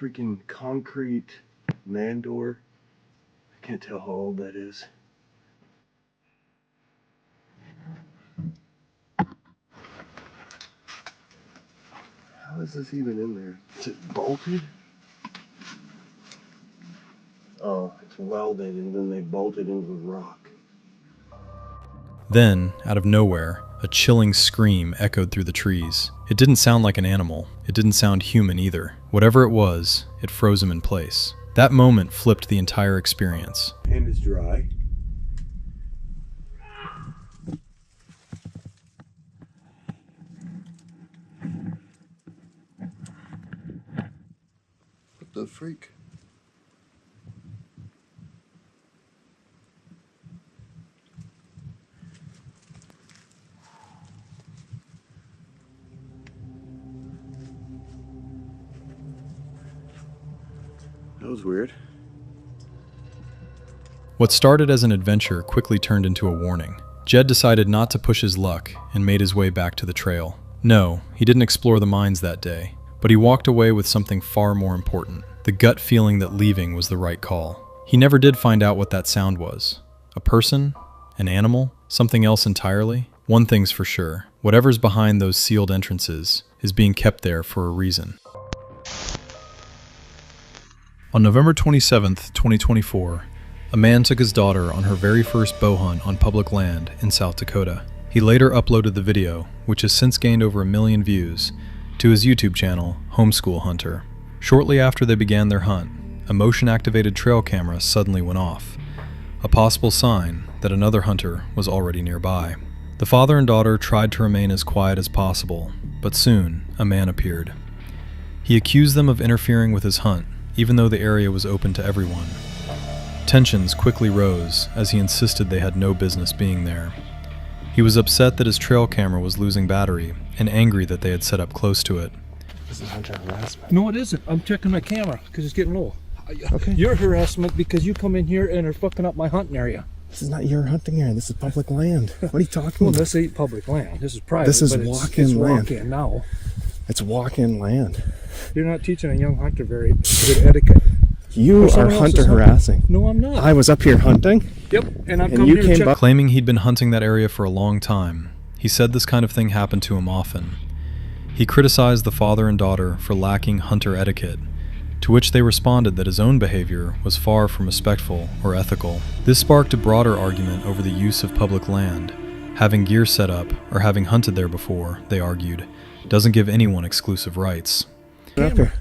freaking concrete man door. I can't tell how old that is. How is this even in there? Is it bolted? Oh, it's welded and then they bolted into the rock. Then, out of nowhere, a chilling scream echoed through the trees. It didn't sound like an animal. It didn't sound human either. Whatever it was, it froze him in place. That moment flipped the entire experience. And it's dry. What the freak? That was weird. What started as an adventure quickly turned into a warning. Jed decided not to push his luck and made his way back to the trail. No, he didn't explore the mines that day, but he walked away with something far more important, the gut feeling that leaving was the right call. He never did find out what that sound was. A person? An animal? Something else entirely? One thing's for sure, whatever's behind those sealed entrances is being kept there for a reason. On November 27th, 2024, a man took his daughter on her very first bow hunt on public land in South Dakota. He later uploaded the video, which has since gained over 1 million views, to his YouTube channel, Homeschool Hunter. Shortly after they began their hunt, a motion-activated trail camera suddenly went off, a possible sign that another hunter was already nearby. The father and daughter tried to remain as quiet as possible, but soon a man appeared. He accused them of interfering with his hunt, even though the area was open to everyone. Tensions quickly rose as he insisted they had no business being there. He was upset that his trail camera was losing battery and angry that they had set up close to it. This is hunter harassment. No, it isn't. I'm checking my camera because it's getting low. Okay. You're harassment because you come in here and are fucking up my hunting area. This is not your hunting area. This is public land. What are you talking Well, about? this ain't public land. This is private. This is but walk-in land. Walk-in now. It's walk-in land. You're not teaching a young hunter very good etiquette. You are hunter harassing. No, I'm not. I was up here hunting. Yep, and I'm And coming you here to came check. by. Claiming he'd been hunting that area for a long time, he said this kind of thing happened to him often. He criticized the father and daughter for lacking hunter etiquette, to which they responded that his own behavior was far from respectful or ethical. This sparked a broader argument over the use of public land. Having gear set up, or having hunted there before, they argued, doesn't give anyone exclusive rights. Up here.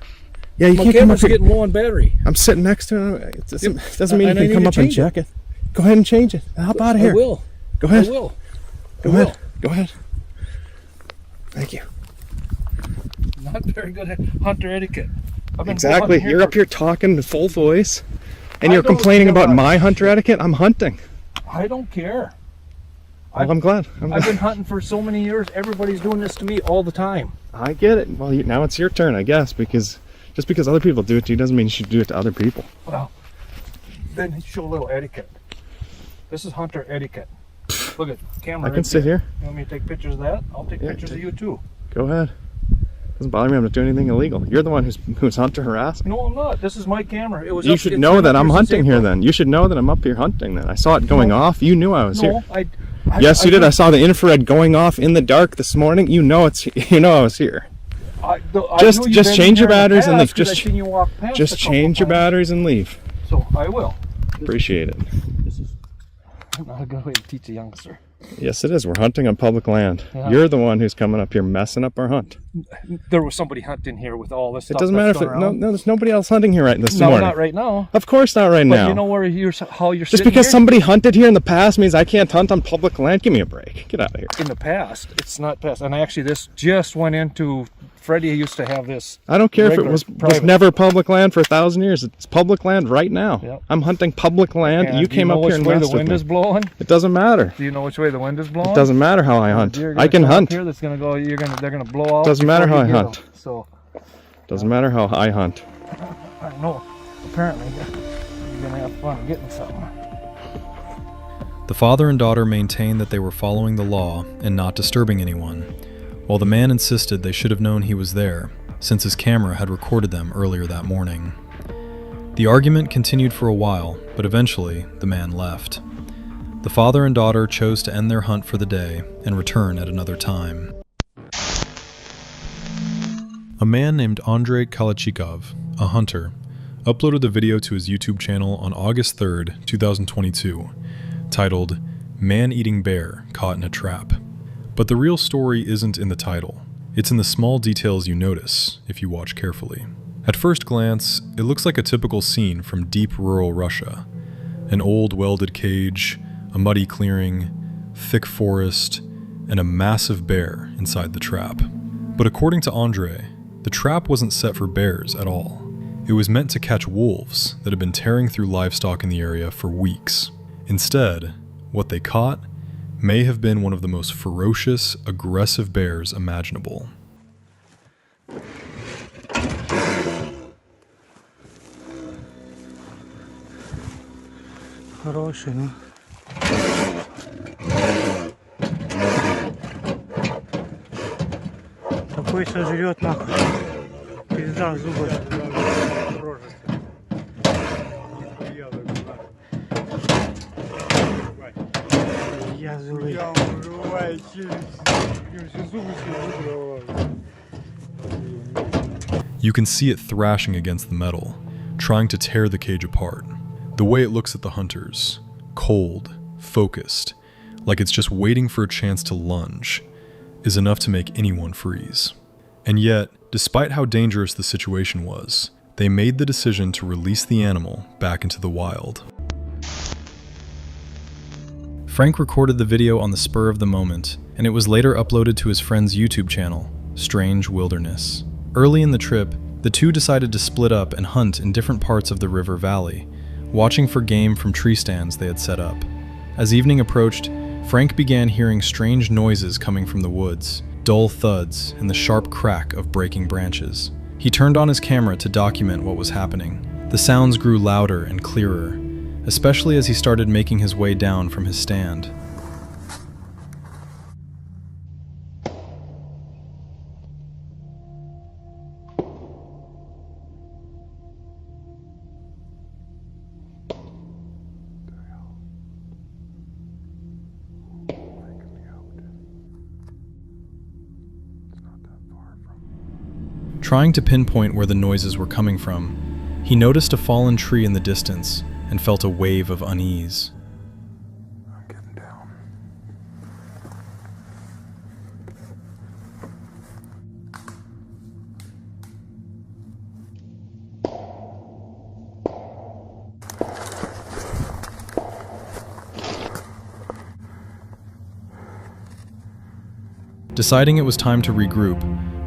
Yeah, you My can't come up camera's here. getting low on battery. I'm sitting next to it. It doesn't mean And you I can come need up to and change check it. Go ahead and change it. Hop out of here. I will. Go ahead. I will. Go I ahead. will. Go ahead. Thank you. Not very good at hunter etiquette. I've been Exactly. hunting You're for- up here talking in full voice, and I you're don't complaining care about about my it. hunter etiquette. I'm hunting. I don't care. Well, I'm glad. I've been hunting for so many years. Everybody's doing this to me all the time. I get it. Well, now it's your turn, I guess, because just because other people do it to you doesn't mean you should do it to other people. Well, then show a little etiquette. This is hunter etiquette. Look at camera. I can right sit there. here. You want me to take pictures of that? I'll take pictures of you too. Go ahead. Doesn't bother me. I'm not doing anything illegal. You're the one who's hunter harassing. No, I'm not. This is my camera. It was. You up- should it's know been that up I'm here since hunting here. April. Then you should know that I'm up here hunting. Then I saw it going off. You knew I was No, here. I Yes, you did. I saw the infrared going off in the dark this morning. You know it's. You know I was here. Just change your batteries and leave. Just change your batteries and leave. So I will. Appreciate it. This is not a good way to teach a youngster. Yes, it is. We're hunting on public land. Yeah. You're the one who's coming up here messing up our hunt. There was somebody hunting here with all this It stuff. doesn't matter if that's going around. there's nobody else hunting here this No, morning. not right now. Of course not right But now. you know where how you're Just sitting because here? somebody hunted here in the past means I can't hunt on public land. Give me a break. Get out of here. In the past, it's not past. And actually, this just went into. Freddie used to have this. I don't care if it regular was private. never public land for 1,000 years. It's public land right now. Yep. I'm hunting public land. And You do came know up here which and way the messed with wind me. is blowing? It doesn't matter. Do you know which way the wind is blowing? It doesn't matter how I hunt. You're gonna I can come up hunt. Here, that's gonna go. They're gonna blow out. Doesn't matter before how I you get hunt. them. So Doesn't matter how I hunt. I know. Apparently, you're gonna have fun getting something. The father and daughter maintained that they were following the law and not disturbing anyone, while the man insisted they should have known he was there, since his camera had recorded them earlier that morning. The argument continued for a while, but eventually the man left. The father and daughter chose to end their hunt for the day and return at another time. A man named Andrei Kalachikov, a hunter, uploaded the video to his YouTube channel on August 3rd, 2022, titled Man-Eating Bear Caught in a Trap. But the real story isn't in the title. It's in the small details you notice if you watch carefully. At first glance, it looks like a typical scene from deep rural Russia. An old welded cage, a muddy clearing, thick forest, and a massive bear inside the trap. But according to Andre, the trap wasn't set for bears at all. It was meant to catch wolves that had been tearing through livestock in the area for weeks. Instead, what they caught may have been one of the most ferocious, aggressive bears imaginable. Хороший, ну. Такой сожрет нахуй. Пизда зубы. Я зубы. You can see it thrashing against the metal, trying to tear the cage apart. The way it looks at the hunters, cold, focused, like it's just waiting for a chance to lunge, is enough to make anyone freeze. And yet, despite how dangerous the situation was, they made the decision to release the animal back into the wild. Frank recorded the video on the spur of the moment, and it was later uploaded to his friend's YouTube channel, Strange Wilderness. Early in the trip, the two decided to split up and hunt in different parts of the river valley, watching for game from tree stands they had set up. As evening approached, Frank began hearing strange noises coming from the woods, dull thuds and the sharp crack of breaking branches. He turned on his camera to document what was happening. The sounds grew louder and clearer, especially as he started making his way down from his stand. Trying to pinpoint where the noises were coming from, he noticed a fallen tree in the distance and felt a wave of unease. I'm getting down. Deciding it was time to regroup,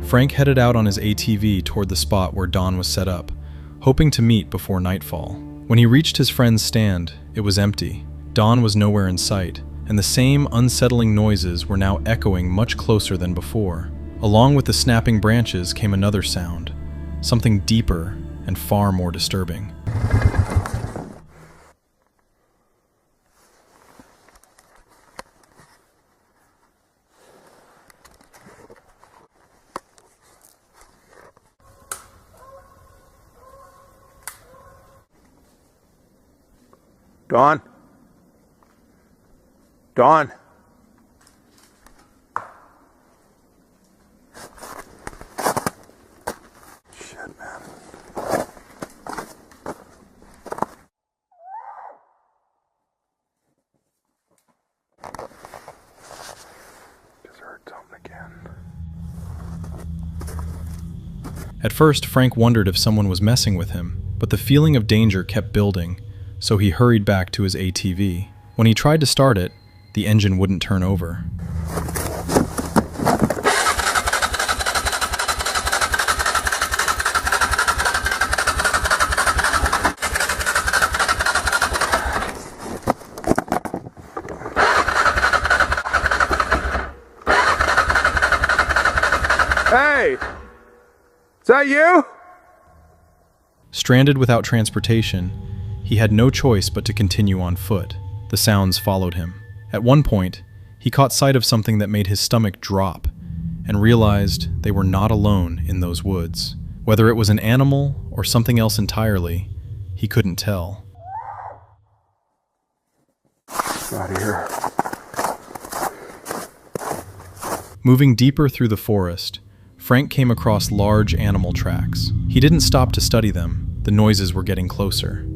Frank headed out on his ATV toward the spot where Dawn was set up, hoping to meet before nightfall. When he reached his friend's stand, it was empty. Dawn was nowhere in sight, and the same unsettling noises were now echoing much closer than before. Along with the snapping branches came another sound, something deeper and far more disturbing. Dawn? Dawn? Shit, man. Just heard something again. At first, Frank wondered if someone was messing with him, but the feeling of danger kept building, so he hurried back to his ATV. When he tried to start it, the engine wouldn't turn over. Hey! Is that you? Stranded without transportation, he had no choice but to continue on foot. The sounds followed him. At one point, he caught sight of something that made his stomach drop and realized they were not alone in those woods. Whether it was an animal or something else entirely, he couldn't tell. Out of here. Moving deeper through the forest, Frank came across large animal tracks. He didn't stop to study them. The noises were getting closer.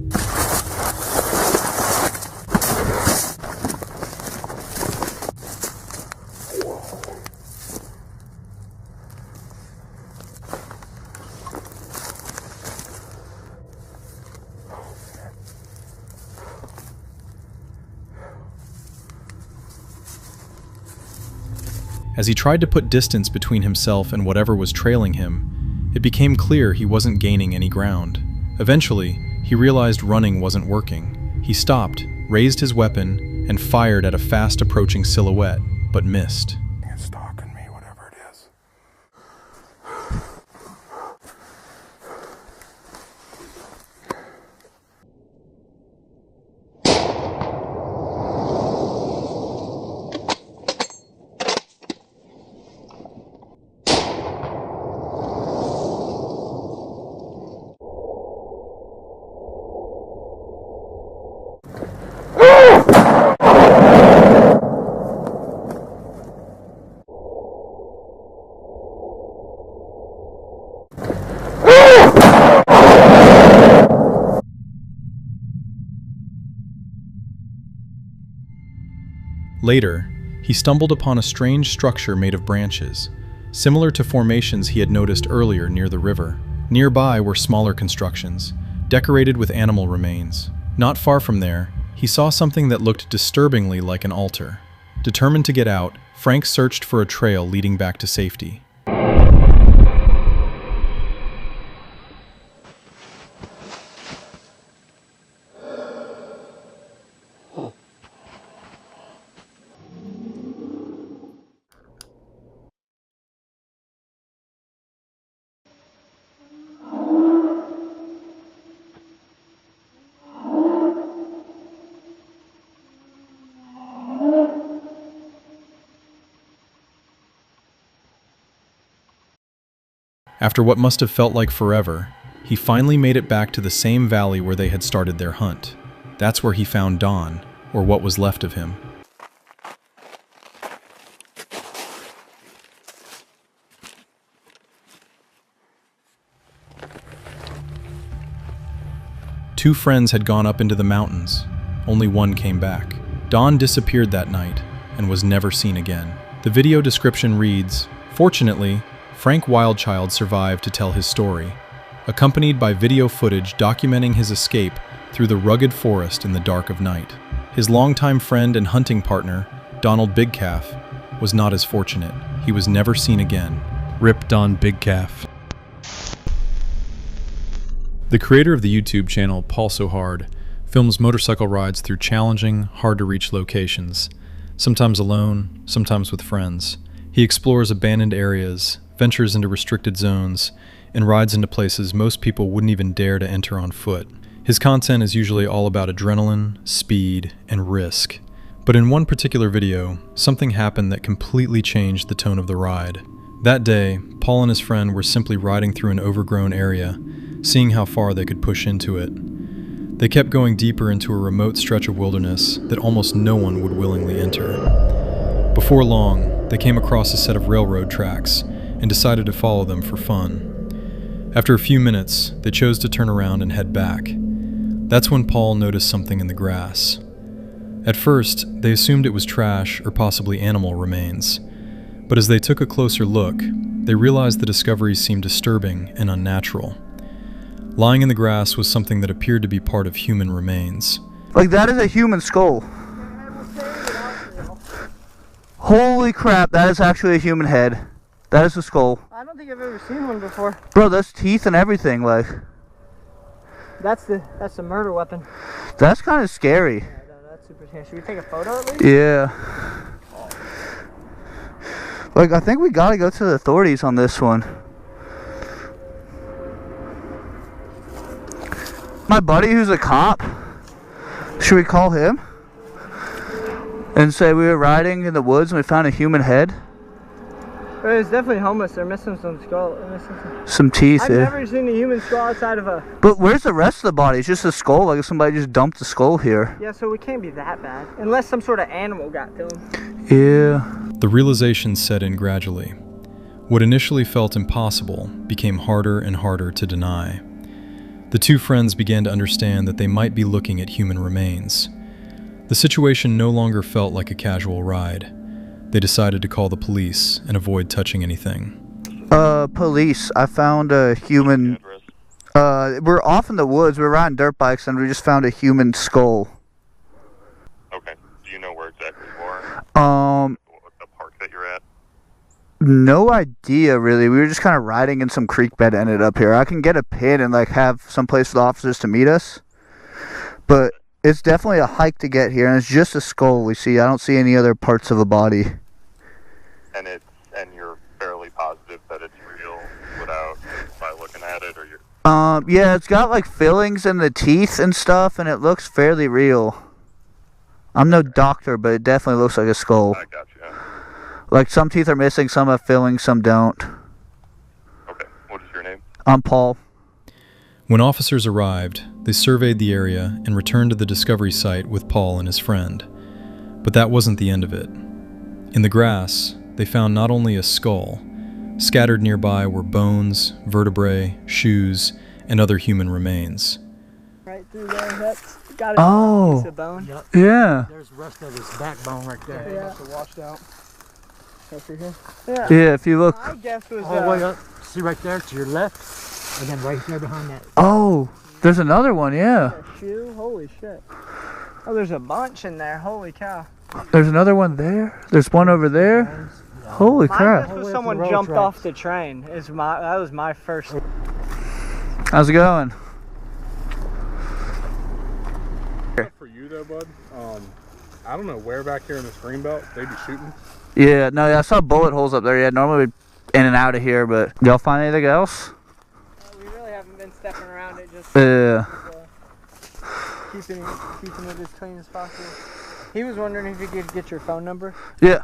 As he tried to put distance between himself and whatever was trailing him, it became clear he wasn't gaining any ground. Eventually, he realized running wasn't working. He stopped, raised his weapon, and fired at a fast-approaching silhouette, but missed. It's stalking me, whatever it is. Later, he stumbled upon a strange structure made of branches, similar to formations he had noticed earlier near the river. Nearby were smaller constructions, decorated with animal remains. Not far from there, he saw something that looked disturbingly like an altar. Determined to get out, Frank searched for a trail leading back to safety. After what must have felt like forever, he finally made it back to the same valley where they had started their hunt. That's where he found Don, or what was left of him. Two friends had gone up into the mountains. Only one came back. Don disappeared that night and was never seen again. The video description reads, "Fortunately, Frank Wildchild survived to tell his story, accompanied by video footage documenting his escape through the rugged forest in the dark of night. His longtime friend and hunting partner, Donald Big Calf, was not as fortunate. He was never seen again." Rip Don Big Calf. The creator of the YouTube channel Paul So Hard films motorcycle rides through challenging, hard-to-reach locations, sometimes alone, sometimes with friends. He explores abandoned areas, ventures into restricted zones, and rides into places most people wouldn't even dare to enter on foot. His content is usually all about adrenaline, speed, and risk. But in one particular video, something happened that completely changed the tone of the ride. That day, Paul and his friend were simply riding through an overgrown area, seeing how far they could push into it. They kept going deeper into a remote stretch of wilderness that almost no one would willingly enter. Before long, they came across a set of railroad tracks and decided to follow them for fun. After a few minutes, they chose to turn around and head back. That's when Paul noticed something in the grass. At first, they assumed it was trash or possibly animal remains. But as they took a closer look, they realized the discovery seemed disturbing and unnatural. Lying in the grass was something that appeared to be part of human remains. Like, that is a human skull. Holy crap, that is actually a human head. That is a skull. I don't think I've ever seen one before. Bro, that's teeth and everything, like. That's the murder weapon. That's kind of scary. Yeah, no, that's super scary. Should we take a photo at least? Yeah. Like, I think we gotta go to the authorities on this one. My buddy who's a cop, should we call him? And say we were riding in the woods and we found a human head? It's definitely homeless. They're missing some skull. Some teeth, I've never seen a human skull outside of a... But where's the rest of the body? It's just a skull, like if somebody just dumped the skull here. Yeah, so it can't be that bad. Unless some sort of animal got to him. Yeah. The realization set in gradually. What initially felt impossible became harder and harder to deny. The two friends began to understand that they might be looking at human remains. The situation no longer felt like a casual ride. They decided to call the police and avoid touching anything. Police, I found a human... we're off in the woods, we're riding dirt bikes, and we just found a human skull. Okay, do you know where exactly you are? The park that you're at? No idea, really. We were just kind of riding in some creek bed, ended up here. I can get a pin and like have some place for the officers to meet us, but it's definitely a hike to get here, and it's just a skull we see. I don't see any other parts of a body. And you're fairly positive that it's real without by looking at it, or you're... Yeah, it's got like fillings in the teeth and stuff, and it looks fairly real. I'm no doctor, but it definitely looks like a skull. I got you. Like some teeth are missing, some have fillings, some don't. Okay, what is your name? I'm Paul. When officers arrived, they surveyed the area and returned to the discovery site with Paul and his friend. But that wasn't the end of it. In the grass, they found not only a skull, scattered nearby were bones, vertebrae, shoes, and other human remains. Right through there, that's got Oh, piece of bone. Yep. Yeah. There's the rest of his backbone right there. Yeah. It must have washed out. Over here. Yeah, if you look. My guess was all the way up. See right there to your left, and then right there behind that. Oh, there's another one, yeah. A shoe? Holy shit. Oh, there's a bunch in there. Holy cow. There's another one there. There's one over there. Holy crap. My guess was someone jumped off the train. That was my first. How's it going? For you though, bud, I don't know where back here in this green belt they be shooting. Yeah, no, I saw bullet holes up there. Yeah, normally we'd in and out of here, but y'all find anything else? We really haven't been stepping around it, just keeping it as clean as possible. He was wondering if you could get your phone number. Yeah.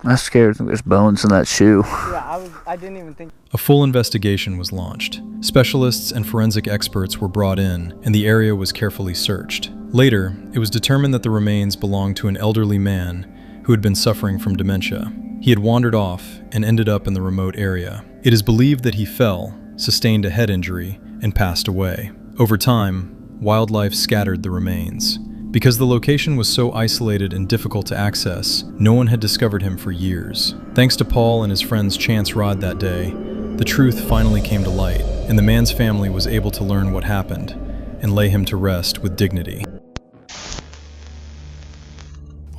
I'm scared. I think there's bones in that shoe. Yeah, I didn't even think. A full investigation was launched. Specialists and forensic experts were brought in, and the area was carefully searched. Later, it was determined that the remains belonged to an elderly man who had been suffering from dementia. He had wandered off and ended up in the remote area. It is believed that he fell, sustained a head injury, and passed away. Over time, wildlife scattered the remains. Because the location was so isolated and difficult to access, no one had discovered him for years. Thanks to Paul and his friend's chance ride that day, the truth finally came to light, and the man's family was able to learn what happened and lay him to rest with dignity.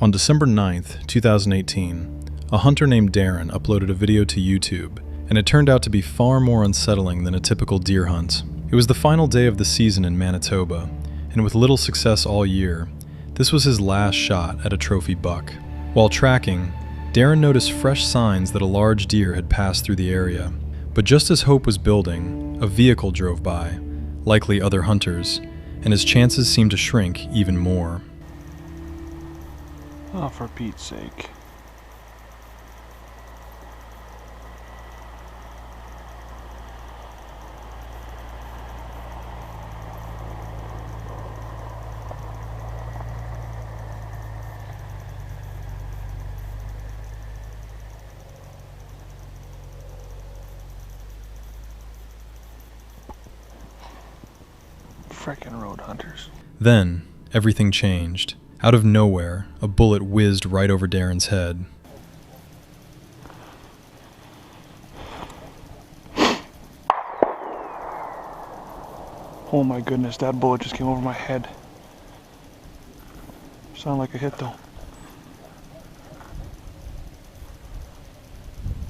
On December 9th, 2018, a hunter named Darren uploaded a video to YouTube, and it turned out to be far more unsettling than a typical deer hunt. It was the final day of the season in Manitoba, and with little success all year, this was his last shot at a trophy buck. While tracking, Darren noticed fresh signs that a large deer had passed through the area. But just as hope was building, a vehicle drove by, likely other hunters, and his chances seemed to shrink even more. Oh, for Pete's sake. Frickin' road hunters. Then, everything changed. Out of nowhere, a bullet whizzed right over Darren's head. Oh my goodness, that bullet just came over my head. Sounded like a hit though.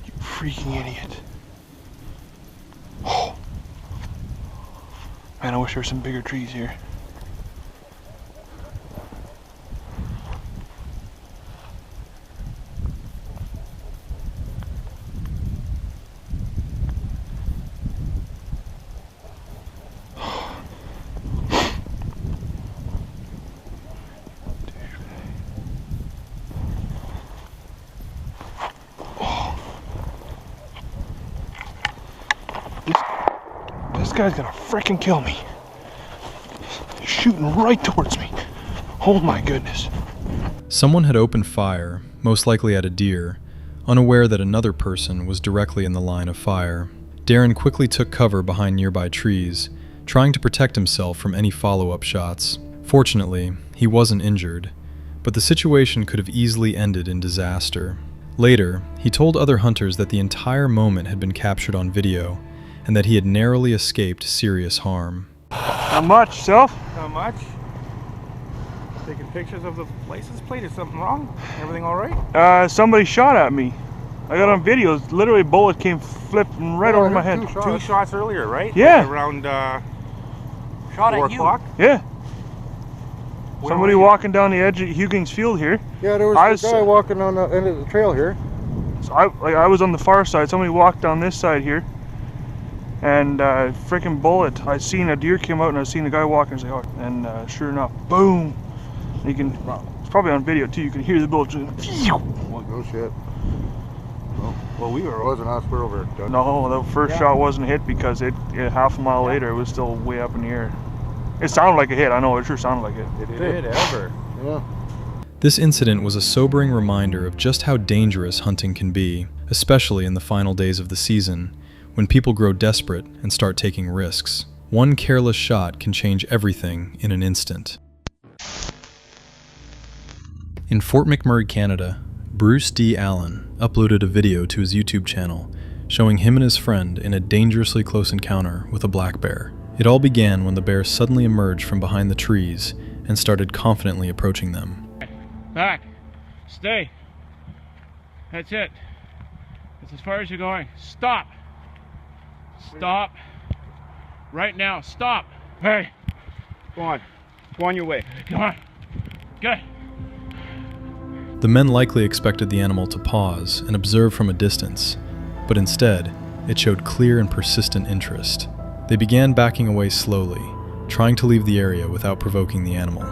You freaking idiot. Oh. Man, I wish there were some bigger trees here. This guy's gonna frickin' kill me. He's shooting right towards me. Oh my goodness. Someone had opened fire, most likely at a deer, unaware that another person was directly in the line of fire. Darren quickly took cover behind nearby trees, trying to protect himself from any follow-up shots. Fortunately, he wasn't injured, but the situation could have easily ended in disaster. Later, he told other hunters that the entire moment had been captured on video, and that he had narrowly escaped serious harm. Not much, self? Not much. Taking pictures of the license plate. Is something wrong? Everything all right? Somebody shot at me. I got on video. Literally, a bullet came flipping right over my head. Two shots earlier, right? Yeah. Like around Shot 4 at you. o'clock. Yeah. Where Somebody were you? walking down the edge of Huggins Field here. Yeah, there was a guy walking on the end of the trail here. So I was on the far side. Somebody walked down this side here, and freaking bullet. I seen a deer came out, and I seen the guy walking. And sure enough, boom! You can. It's probably on video too. You can hear the bullet. Well, no shit. Well, we were wasn't us. We're over at No, the first shot wasn't hit because it half a mile later it was still way up in the air. It sounded like a hit. I know it sure sounded like it. It did ever. Yeah. This incident was a sobering reminder of just how dangerous hunting can be, especially in the final days of the season, when people grow desperate and start taking risks. One careless shot can change everything in an instant. In Fort McMurray, Canada, Bruce D. Allen uploaded a video to his YouTube channel showing him and his friend in a dangerously close encounter with a black bear. It all began when the bear suddenly emerged from behind the trees and started confidently approaching them. Back. Stay. That's it. That's as far as you're going. Stop. Stop. Right now. Stop. Hey. Go on. Go on your way. Come on. Good. The men likely expected the animal to pause and observe from a distance, but instead, it showed clear and persistent interest. They began backing away slowly, trying to leave the area without provoking the animal.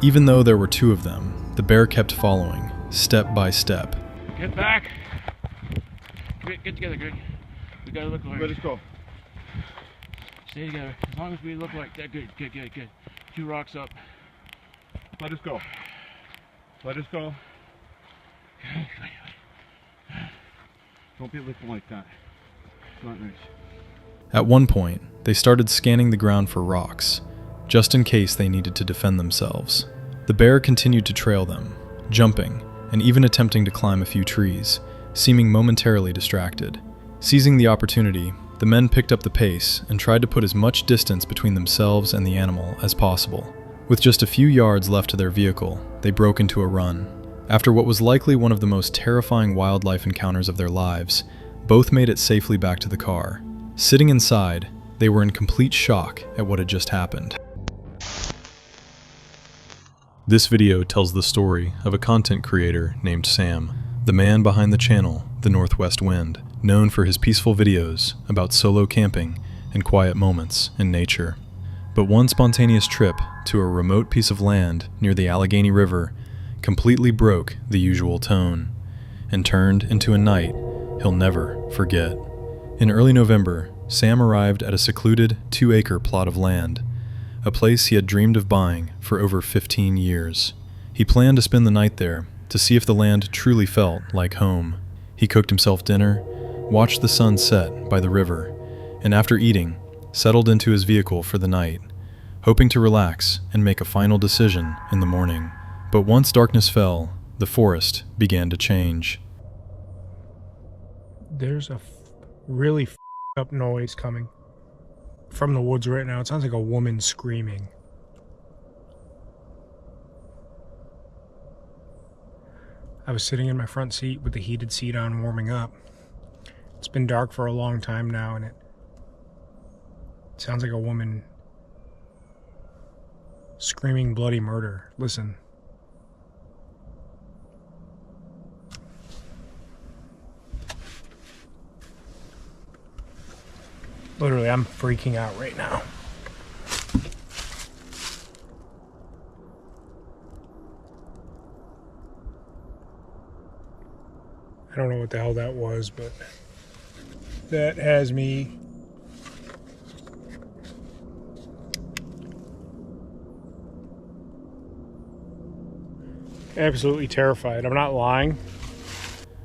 Even though there were two of them, the bear kept following, step by step. Get back. Get together, Greg. We gotta look like. Let us go. Stay together. As long as we look like that. Good. 2 rocks up. Let us go. Let us go. Don't be looking like that. It's not nice. At one point, they started scanning the ground for rocks, just in case they needed to defend themselves. The bear continued to trail them, jumping, and even attempting to climb a few trees, seeming momentarily distracted. Seizing the opportunity, the men picked up the pace and tried to put as much distance between themselves and the animal as possible. With just a few yards left to their vehicle, they broke into a run. After what was likely one of the most terrifying wildlife encounters of their lives, both made it safely back to the car. Sitting inside, they were in complete shock at what had just happened. This video tells the story of a content creator named Sam, the man behind the channel, The Northwest Wind, known for his peaceful videos about solo camping and quiet moments in nature. But one spontaneous trip to a remote piece of land near the Allegheny River completely broke the usual tone and turned into a night he'll never forget. In early November, Sam arrived at a secluded 2-acre plot of land, a place he had dreamed of buying for over 15 years. He planned to spend the night there to see if the land truly felt like home. He cooked himself dinner, watched the sun set by the river, and after eating, settled into his vehicle for the night, hoping to relax and make a final decision in the morning. But once darkness fell, the forest began to change. There's a really up noise coming from the woods right now. It sounds like a woman screaming. I was sitting in my front seat with the heated seat on, warming up. It's been dark for a long time now, and it sounds like a woman screaming bloody murder. Listen. Literally, I'm freaking out right now. I don't know what the hell that was, but that has me absolutely terrified. I'm not lying.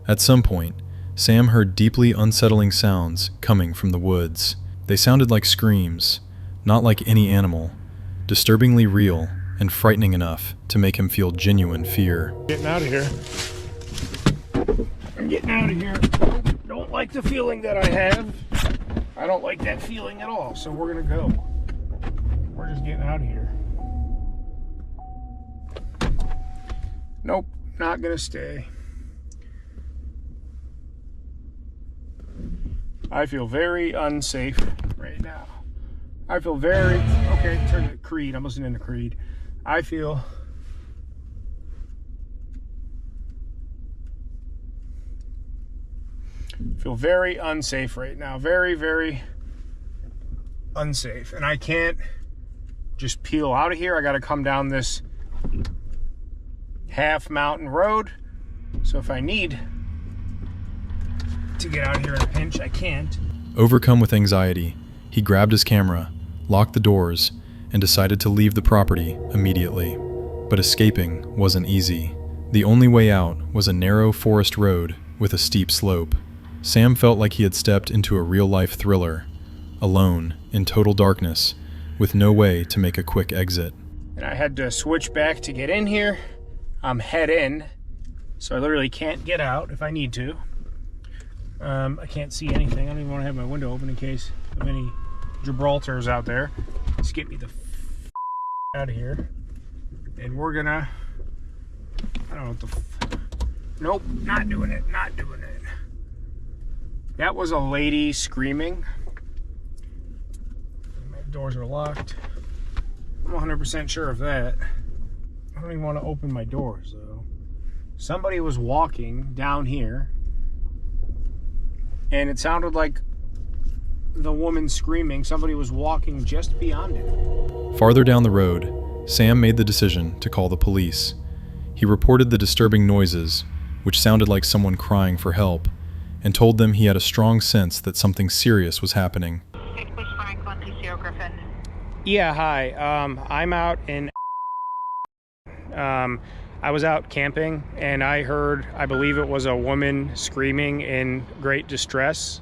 At some point, Sam heard deeply unsettling sounds coming from the woods. They sounded like screams, not like any animal, disturbingly real and frightening enough to make him feel genuine fear. Getting out of here. I'm getting out of here. Don't like the feeling that I have. I don't like that feeling at all, so we're gonna go. We're just getting out of here. Nope, not gonna stay. I feel very unsafe right now. I feel very, okay, turn to Creed. I'm listening to Creed. I feel very unsafe right now. Very, very unsafe. And I can't just peel out of here. I got to come down this half mountain road. So if I need to get out of here in a pinch, I can't. Overcome with anxiety, he grabbed his camera, locked the doors, and decided to leave the property immediately. But escaping wasn't easy. The only way out was a narrow forest road with a steep slope. Sam felt like he had stepped into a real-life thriller, alone, in total darkness, with no way to make a quick exit. And I had to switch back to get in here. I'm head in, so I literally can't get out if I need to. I can't see anything. I don't even want to have my window open in case of any Gibraltars out there. Just get me the out of here. And we're gonna, I don't know what the nope, not doing it, not doing it. That was a lady screaming. My doors are locked. I'm 100% sure of that. I don't even want to open my doors though. Somebody was walking down here, and it sounded like the woman screaming. Somebody was walking just beyond it. Farther down the road, Sam made the decision to call the police. He reported the disturbing noises, which sounded like someone crying for help, and told them he had a strong sense that something serious was happening. Yeah, hi. I'm out in I was out camping and I heard, I believe it was a woman screaming in great distress.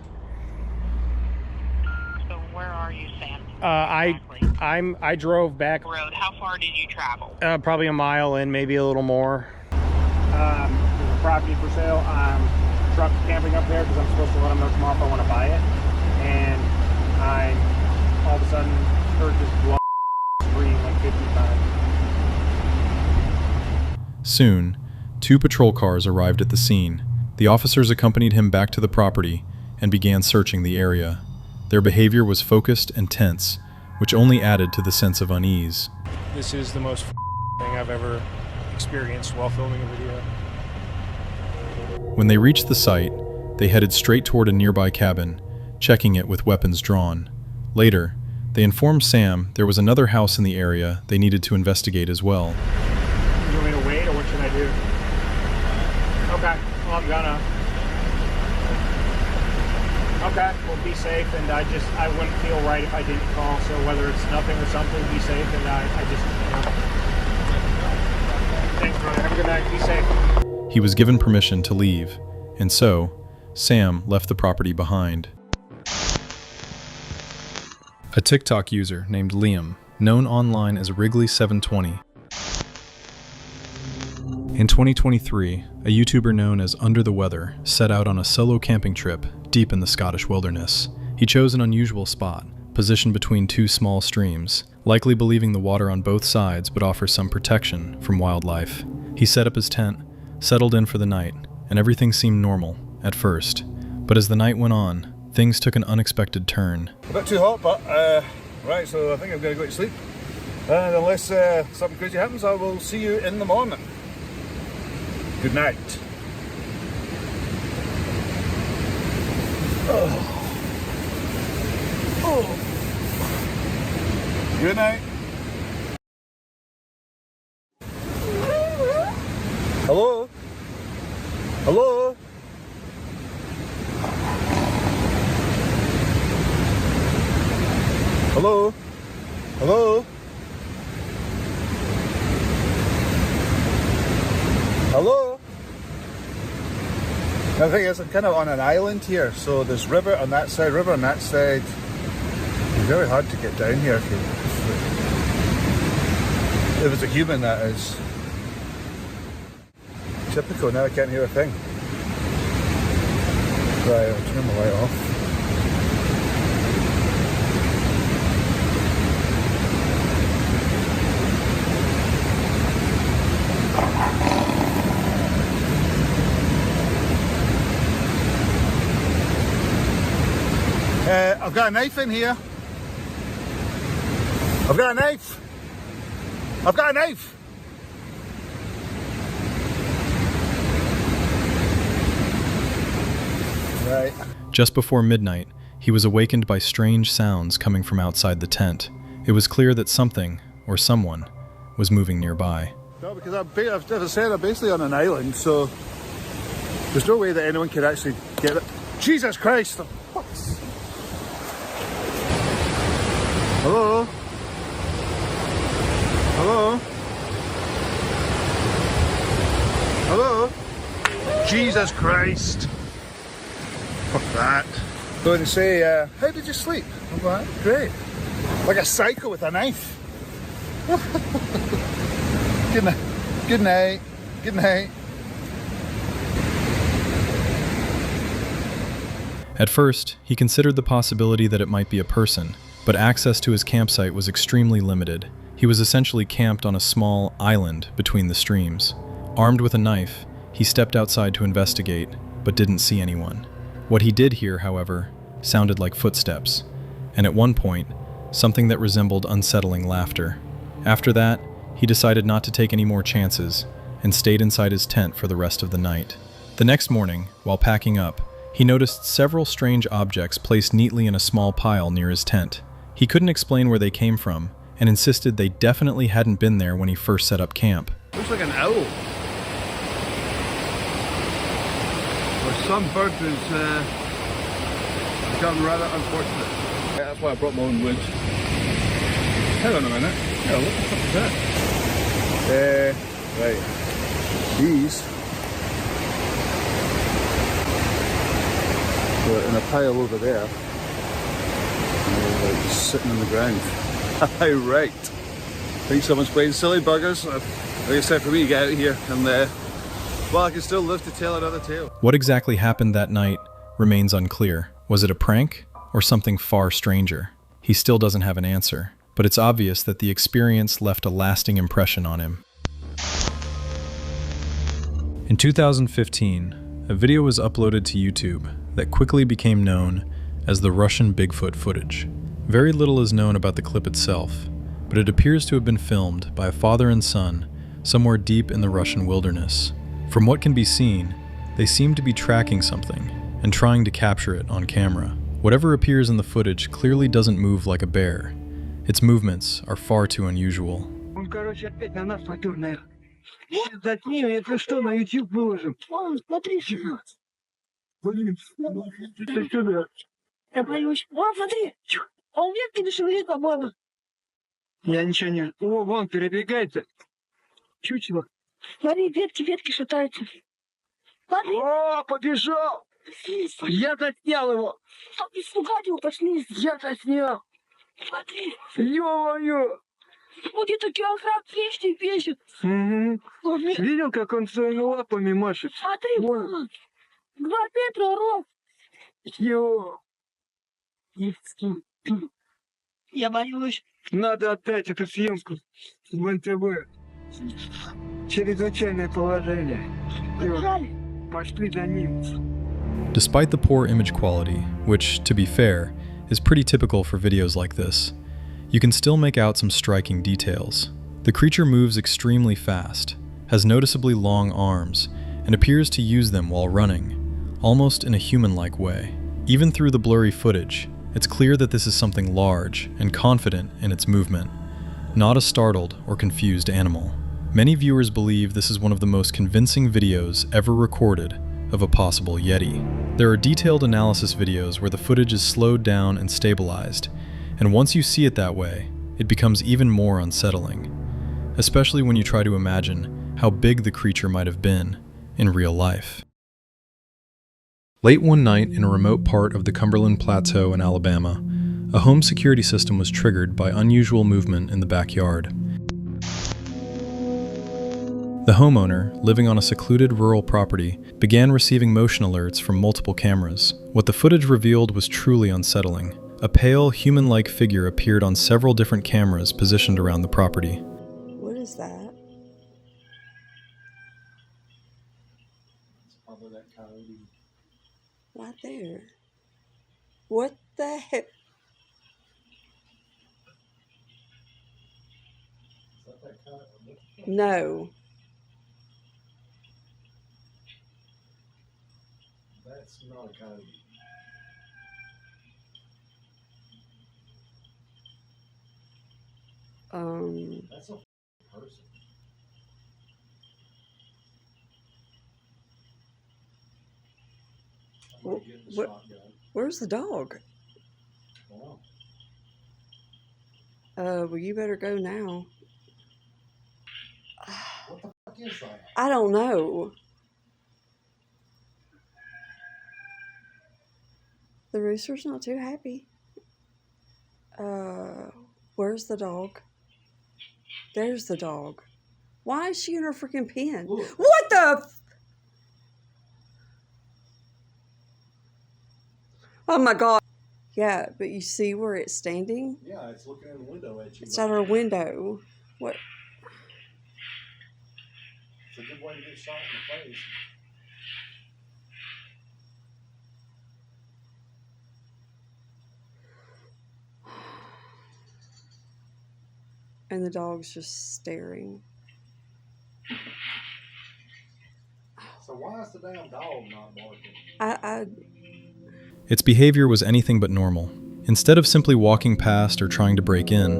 So where are you, Sam? I drove back. Road. How far did you travel? Probably a mile in, maybe a little more. There's a property for sale. I'm truck camping up there because I'm supposed to let them know tomorrow if I want to buy it. And I all of a sudden heard this blood scream like 50 times. Soon, 2 patrol cars arrived at the scene. The officers accompanied him back to the property and began searching the area. Their behavior was focused and tense, which only added to the sense of unease. This is the most thing I've ever experienced while filming a video. When they reached the site, they headed straight toward a nearby cabin, checking it with weapons drawn. Later, they informed Sam there was another house in the area they needed to investigate as well. You want me to wait, or what should I do? Okay, well, I'm gonna. Okay, well, be safe, and I wouldn't feel right if I didn't call, so whether it's nothing or something, be safe, and I just, Thanks, brother. Have a good night. Be safe. He was given permission to leave, and so, Sam left the property behind. A TikTok user named Liam, known online as Wrigley720. In 2023, a YouTuber known as Under the Weather set out on a solo camping trip deep in the Scottish wilderness. He chose an unusual spot, positioned between 2 small streams, likely believing the water on both sides would offer some protection from wildlife. He set up his tent, settled in for the night, and everything seemed normal at first. But as the night went on, things took an unexpected turn. A bit too hot, but right, so I think I'm going to go to sleep. And unless something crazy happens, I will see you in the morning. Good night. Oh. Oh. Good night. Hello? Hello? Hello? Hello? Hello? Now the thing is, I'm kind of on an island here, so there's river on that side, river on that side. It's very hard to get down here if it's a human, that is. Typical, now I can't hear a thing. Right, I'll turn the light off. I've got a knife in here. I've got a knife. I've got a knife. Right. Just before midnight, he was awakened by strange sounds coming from outside the tent. It was clear that something, or someone, was moving nearby. No, because as I said, I'm basically on an island, so there's no way that anyone could actually get it. Jesus Christ! Hello? Hello? Hello? Jesus Christ! Fuck that. Going to say, how did you sleep? I'm like, great. Like a psycho with a knife. Good night. Good night. Good night. At first, he considered the possibility that it might be a person, but access to his campsite was extremely limited. He was essentially camped on a small island between the streams. Armed with a knife, he stepped outside to investigate, but didn't see anyone. What he did hear, however, sounded like footsteps, and at one point, something that resembled unsettling laughter. After that, he decided not to take any more chances and stayed inside his tent for the rest of the night. The next morning, while packing up, he noticed several strange objects placed neatly in a small pile near his tent. He couldn't explain where they came from and insisted they definitely hadn't been there when he first set up camp. Looks like an owl. Or some bird who's become rather unfortunate. Yeah, that's why I brought my own wood. Hang on a minute. Yeah, what the fuck is that? Right. These were in a pile over there. Just sitting on the ground. Right. I think someone's playing silly buggers. I think it's time for me to get out of here and well, I can still live to tell another tale. What exactly happened that night remains unclear. Was it a prank or something far stranger? He still doesn't have an answer, but it's obvious that the experience left a lasting impression on him. In 2015, a video was uploaded to YouTube that quickly became known as the Russian Bigfoot footage. Very little is known about the clip itself, but it appears to have been filmed by a father and son somewhere deep in the Russian wilderness. From what can be seen, they seem to be tracking something and trying to capture it on camera. Whatever appears in the footage clearly doesn't move like a bear. Its movements are far too unusual. Я боюсь. Вон, смотри. Он ветки не шевелит, по-моему. Я ничего не... О, вон, передвигается. Чучело. Смотри, ветки шатаются. Смотри. О, побежал. Я заснял его. Испугать его, пошли. Я заснял. Смотри. Ё-моё. Вот где-то килограмм 200 весит. Видел, как он своими лапами машет? Смотри, вон. 2 метра рост. Ё. Я боюсь. Надо отдать эту съемку в НТВ. Чрезвычайное положение. Пошли за ним. Despite the poor image quality, which, to be fair, is pretty typical for videos like this, you can still make out some striking details. The creature moves extremely fast, has noticeably long arms, and appears to use them while running, almost in a human-like way. Even through the blurry footage, it's clear that this is something large and confident in its movement, not a startled or confused animal. Many viewers believe this is one of the most convincing videos ever recorded of a possible Yeti. There are detailed analysis videos where the footage is slowed down and stabilized, and once you see it that way, it becomes even more unsettling, especially when you try to imagine how big the creature might have been in real life. Late one night in a remote part of the Cumberland Plateau in Alabama, a home security system was triggered by unusual movement in the backyard. The homeowner, living on a secluded rural property, began receiving motion alerts from multiple cameras. What the footage revealed was truly unsettling. A pale, human-like figure appeared on several different cameras positioned around the property. What is that? It's probably that coyote. Right there. What the heck? No. That's not a coyote. That's a person. Where's the dog? Well, you better go now. What the fuck is that? I don't know. The rooster's not too happy. Where's the dog? There's the dog. Why is she in her freaking pen? Look. What the? Oh my God. Yeah, but you see where it's standing? Yeah, it's looking in the window at you. It's at her window. What? It's a good way to get shot in the face. And the dog's just staring. So why is the damn dog not barking? Its behavior was anything but normal. Instead of simply walking past or trying to break in,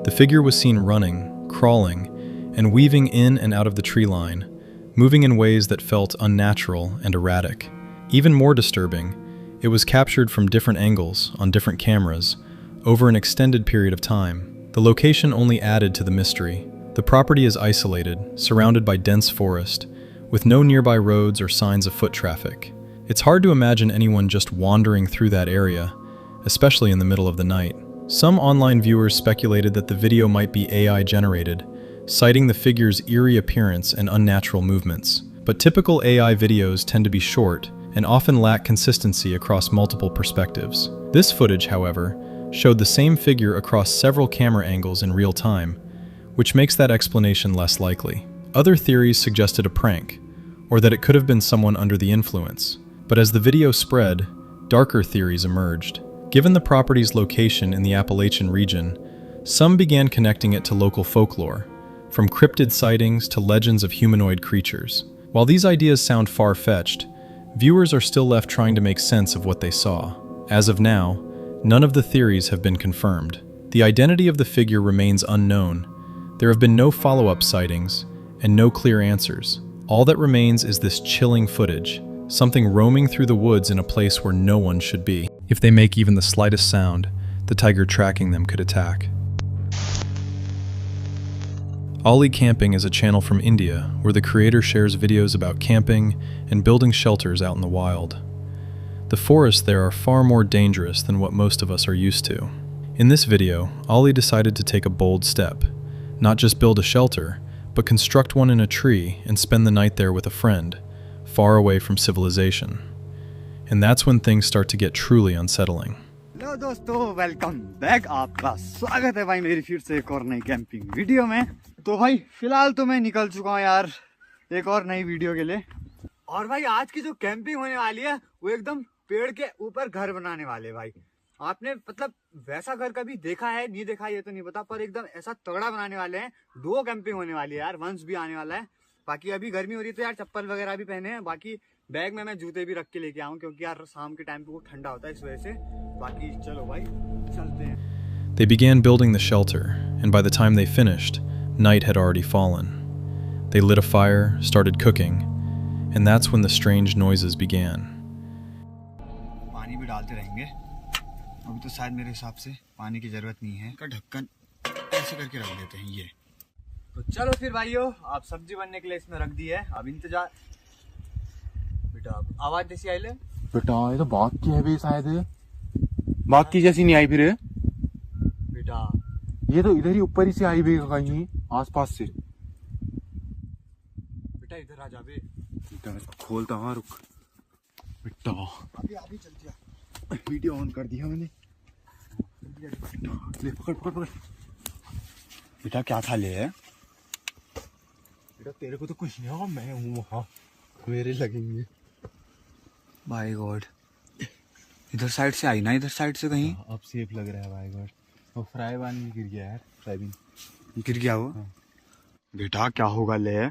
the figure was seen running, crawling, and weaving in and out of the tree line, moving in ways that felt unnatural and erratic. Even more disturbing, it was captured from different angles on different cameras over an extended period of time. The location only added to the mystery. The property is isolated, surrounded by dense forest, with no nearby roads or signs of foot traffic. It's hard to imagine anyone just wandering through that area, especially in the middle of the night. Some online viewers speculated that the video might be AI generated, citing the figure's eerie appearance and unnatural movements. But typical AI videos tend to be short and often lack consistency across multiple perspectives. This footage, however, showed the same figure across several camera angles in real time, which makes that explanation less likely. Other theories suggested a prank, or that it could have been someone under the influence. But as the video spread, darker theories emerged. Given the property's location in the Appalachian region, some began connecting it to local folklore, from cryptid sightings to legends of humanoid creatures. While these ideas sound far-fetched, viewers are still left trying to make sense of what they saw. As of now, none of the theories have been confirmed. The identity of the figure remains unknown. There have been no follow-up sightings and no clear answers. All that remains is this chilling footage, something roaming through the woods in a place where no one should be. If they make even the slightest sound, the tiger tracking them could attack. Ollie Camping is a channel from India where the creator shares videos about camping and building shelters out in the wild. The forests there are far more dangerous than what most of us are used to. In this video, Ollie decided to take a bold step, not just build a shelter, but construct one in a tree and spend the night there with a friend, far away from civilization. And that's when things start to get truly unsettling. Hello दोस्तों, welcome back. आपका स्वागत है भाई मेरी फिर से एक और नई कैंपिंग वीडियो में। तो भाई फिलहाल तो मैं निकल चुका हूँ यार एक और नई वीडियो के लिए। और भाई आज की जो कैंपिंग होने वाली है वो एकदम पेड़ के ऊपर घर बनाने वाले। भाई आपने मतलब वैसा घर कभी देखा है नहीं देखा ये तो नहीं पता, पर एकदम ऐसा तगड़ा बनाने वाले हैं। डुओ कैंपिंग होने वाली है यार, वंश भी आने वाला है। बाकी अभी गर्मी हो रही है तो यार चप्पल वगैरह भी पहने हैं। बाकी बैग में मैं जूते भी रख के लेके आऊँ क्योंकि यार शाम के टाइम पे वो ठंडा होता है इस वजह से। बाकी चलो भाई चलते हैं। They began building the shelter, and by the time they finished, night had already fallen. They lit a fire, started cooking, and that's when the strange noises began. पानी भी डालते रहेंगे। अभी तो शायद मेरे हिसाब से पानी की जरूरत नहीं है। का ढक्कन ऐसे करके रख देते हैं ये। तो चलो फिर भाइयों, आप सब्जी बनने के लिए इसमें रख दी है। अब इंतजार। बेटा आवाज जैसी आई ले। बेटा ये तो बात की है भी शायद, बात की जैसी नहीं आई फिर। बेटा ये तो इधर ही ऊपर ही से आई भी कहीं आसपास से। बेटा इधर आ जा बे। बेटा इसको खोलता हूँ, रुक बेटा। अभी चलती है। वीडियो ऑन कर दिया मैंने। ले पकड़ पकड़ पकड़। बेटा क्या खा ले है? बेटा तेरे को तो कुछ नहीं होगा, मैं हूँ वहाँ, मेरे लगेंगे। बाय गॉड इधर साइड से आई ना, इधर साइड से कहीं। अब सेफ लग रहा है भाई गॉड। वो फ्राई बान भी गिर गया यार, फ्राई बीन गिर गया वो। बेटा क्या होगा ले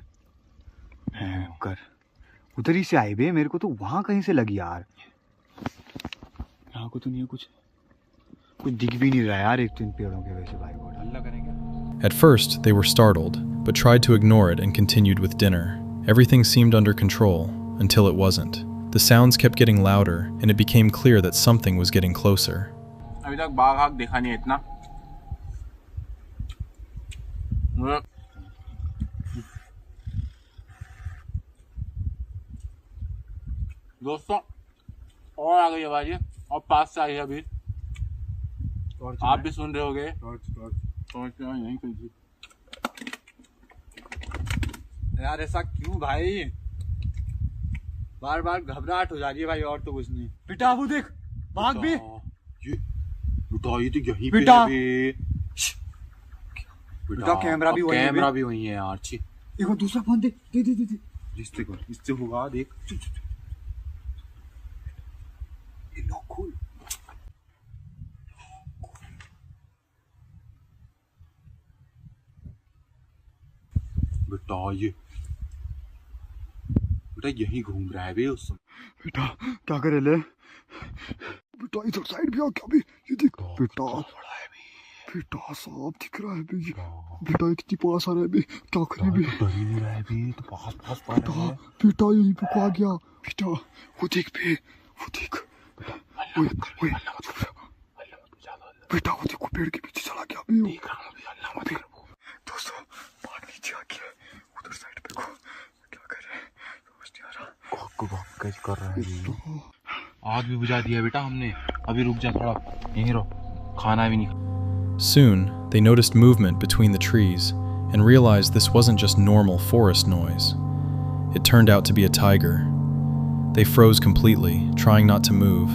कर, उधर ही से आई बे, मेरे को तो वहां कहीं से लगी यार। यहाँ को तो नहीं है कुछ दिख भी नहीं रहा यार एक तो इन पेड़ों के वजह से भाई गॉड। अल्लाह करेंगे। At first, they were startled, but tried to ignore it and continued with dinner. Everything seemed under control, until it wasn't. The sounds kept getting louder, and it became clear that something was getting closer. अभी तक बाघ आग देखा नहीं है इतना। दोस्तों और आ गई आवाज़ और पास से आई है अभी। आप भी सुन रहे होगे। यहीं कहीं थी यार, ऐसा क्यों भाई? बार बार घबराहट हो जा रही है भाई, और तो कुछ नहीं। बेटा वो देख, बाघ भी। ये बेटा ये तो यहीं पे बेटा। है बेटा कैमरा भी वही है। कैमरा भी वही है यार। एक और दूसरा फोन दे दे दे दे। इससे होगा देख। ये लो खोल। बेटा यही घूम रहा है बे उस समय। बेटा क्या करे ले? बेटा इधर साइड भी आ क्या भी? ये देख बेटा, बेटा सांप दिख रहा है बे। बेटा इतनी पास आ रहा है बे, क्या करे बे? डर ही नहीं रहा है बे, तो पास पा रहा है। बेटा यहीं पे आ गया। बेटा वो देख बे, वो देख। बेटा वो देखो पेड़ के पीछे चला गया बे। दोस्तों बाघ नीचे आ गया, उधर साइड पे को क्या करे समझ नहीं आ रहा। कैसे कर रहा है? आग भी बुझा दिया बेटा हमने। अभी रुक जा थोड़ा, यहीं रहो, खाना भी नहीं। Soon, they noticed movement between the trees and realized this wasn't just normal forest noise. It turned out to be a tiger. They froze completely, trying not to move,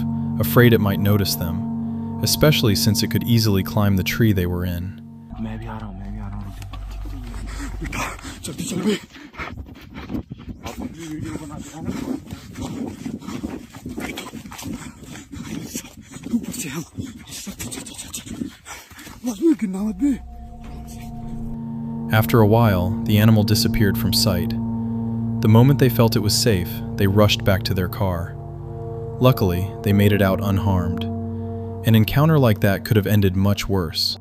afraid it might notice them, especially since it could easily climb the tree they were in. मैं भी आ रहा हूँ। बेटा जल्दी चल बे। Video बना दे ना। ऊपर से हम गिरना मत बे। After a while, the animal disappeared from sight. The moment they felt it was safe, they rushed back to their car. Luckily, they made it out unharmed. An encounter like that could have ended much worse.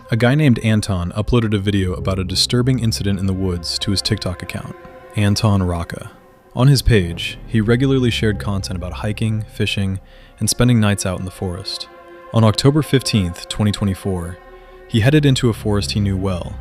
A guy named Anton uploaded a video about a disturbing incident in the woods to his TikTok account, Anton Raka. On his page, he regularly shared content about hiking, fishing, and spending nights out in the forest. On October 15th, 2024, he headed into a forest he knew well,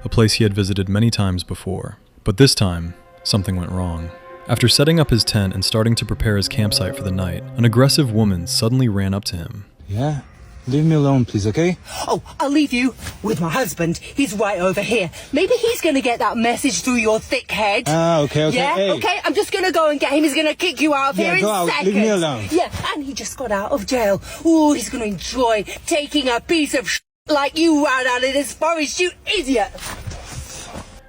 a place he had visited many times before. But this time, something went wrong. After setting up his tent and starting to prepare his campsite for the night, an aggressive woman suddenly ran up to him. Yeah? Leave me alone, please, okay? Oh, I'll leave you with my husband. He's right over here. Maybe he's going to get that message through your thick head. Okay. Yeah, hey. okay. I'm just going to go and get him. He's going to kick you out of here in go out. seconds. Leave me alone. Yeah, and he just got out of jail. Ooh, he's going to enjoy taking a piece of like you right out of this forest, you idiot.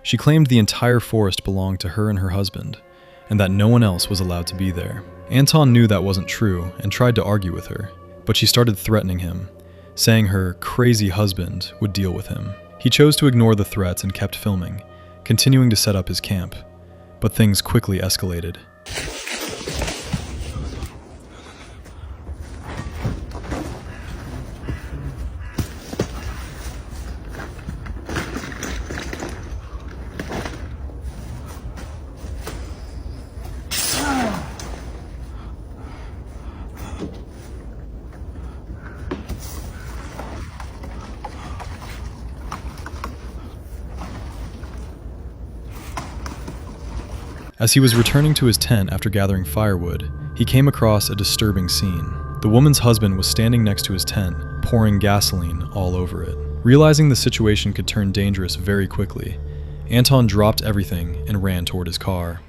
She claimed the entire forest belonged to her and her husband, and that no one else was allowed to be there. Anton knew that wasn't true and tried to argue with her, but she started threatening him, saying her crazy husband would deal with him. He chose to ignore the threats and kept filming, continuing to set up his camp. But things quickly escalated. As he was returning to his tent after gathering firewood, he came across a disturbing scene. The woman's husband was standing next to his tent, pouring gasoline all over it. Realizing the situation could turn dangerous very quickly, Anton dropped everything and ran toward his car.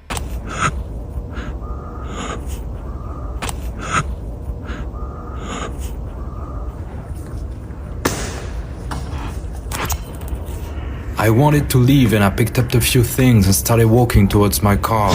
I wanted to leave and I picked up a few things and started walking towards my car,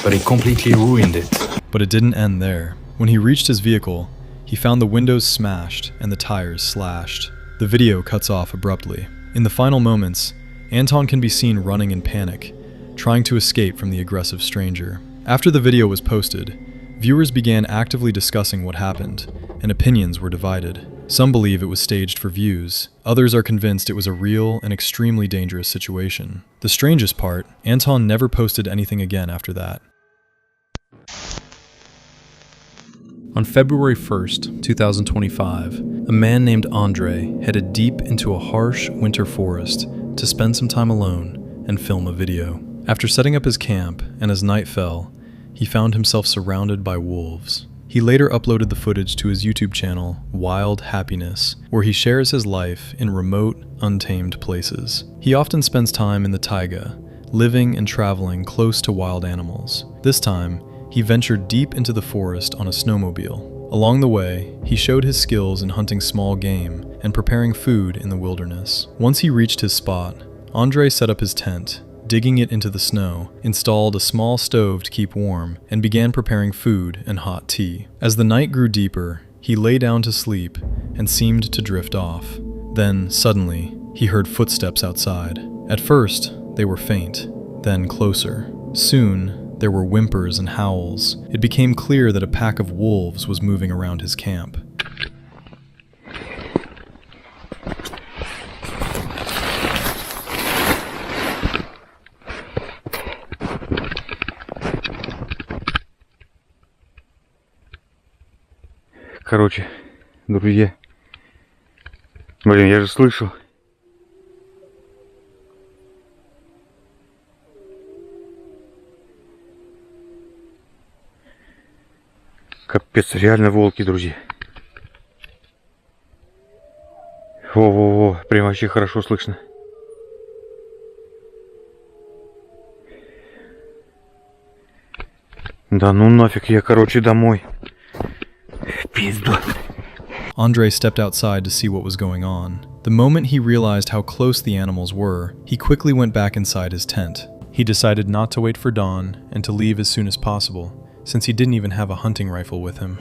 but it completely ruined it. But it didn't end there. When he reached his vehicle, he found the windows smashed and the tires slashed. The video cuts off abruptly. In the final moments, Anton can be seen running in panic, trying to escape from the aggressive stranger. After the video was posted, viewers began actively discussing what happened, and opinions were divided. Some believe it was staged for views. Others are convinced it was a real and extremely dangerous situation. The strangest part, Anton never posted anything again after that. On February 1st, 2025, a man named Andre headed deep into a harsh winter forest to spend some time alone and film a video. After setting up his camp and as night fell, he found himself surrounded by wolves. He later uploaded the footage to his YouTube channel, Wild Happiness, where he shares his life in remote, untamed places. He often spends time in the taiga, living and traveling close to wild animals. This time, he ventured deep into the forest on a snowmobile. Along the way, he showed his skills in hunting small game and preparing food in the wilderness. Once he reached his spot, Andre set up his tent, digging it into the snow, installed a small stove to keep warm, and began preparing food and hot tea. As the night grew deeper, he lay down to sleep and seemed to drift off. Then, suddenly, he heard footsteps outside. At first, they were faint, then closer. Soon, there were whimpers and howls. It became clear that a pack of wolves was moving around his camp. Короче, друзья, блин, я же слышу. Капец, реально волки, друзья. Во-во-во, прям вообще хорошо слышно. Да ну нафиг, я, короче, домой. Пизду. Andre stepped outside to see what was going on. The moment he realized how close the animals were, he quickly went back inside his tent. He decided not to wait for dawn and to leave as soon as possible, since he didn't even have a hunting rifle with him.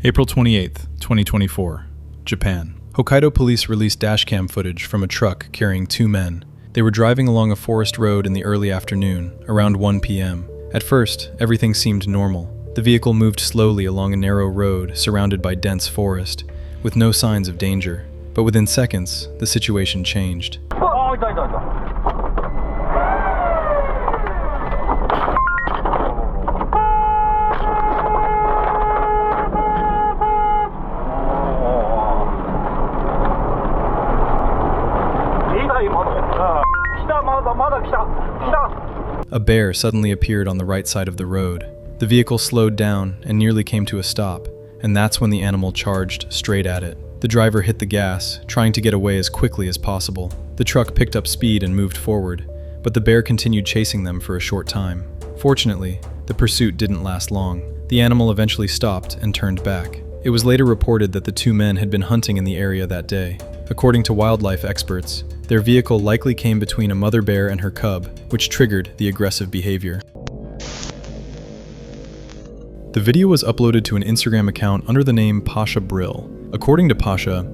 April 28th, 2024, Japan. Hokkaido police released dashcam footage from a truck carrying 2 men. They were driving along a forest road in the early afternoon, around 1 p.m. At first, everything seemed normal. The vehicle moved slowly along a narrow road surrounded by dense forest, with no signs of danger. But within seconds, the situation changed. A bear suddenly appeared on the right side of the road. The vehicle slowed down and nearly came to a stop, and that's when the animal charged straight at it. The driver hit the gas, trying to get away as quickly as possible. The truck picked up speed and moved forward, but the bear continued chasing them for a short time. Fortunately, the pursuit didn't last long. The animal eventually stopped and turned back. It was later reported that the 2 men had been hunting in the area that day. According to wildlife experts, their vehicle likely came between a mother bear and her cub, which triggered the aggressive behavior. The video was uploaded to an Instagram account under the name Pasha Brill. According to Pasha,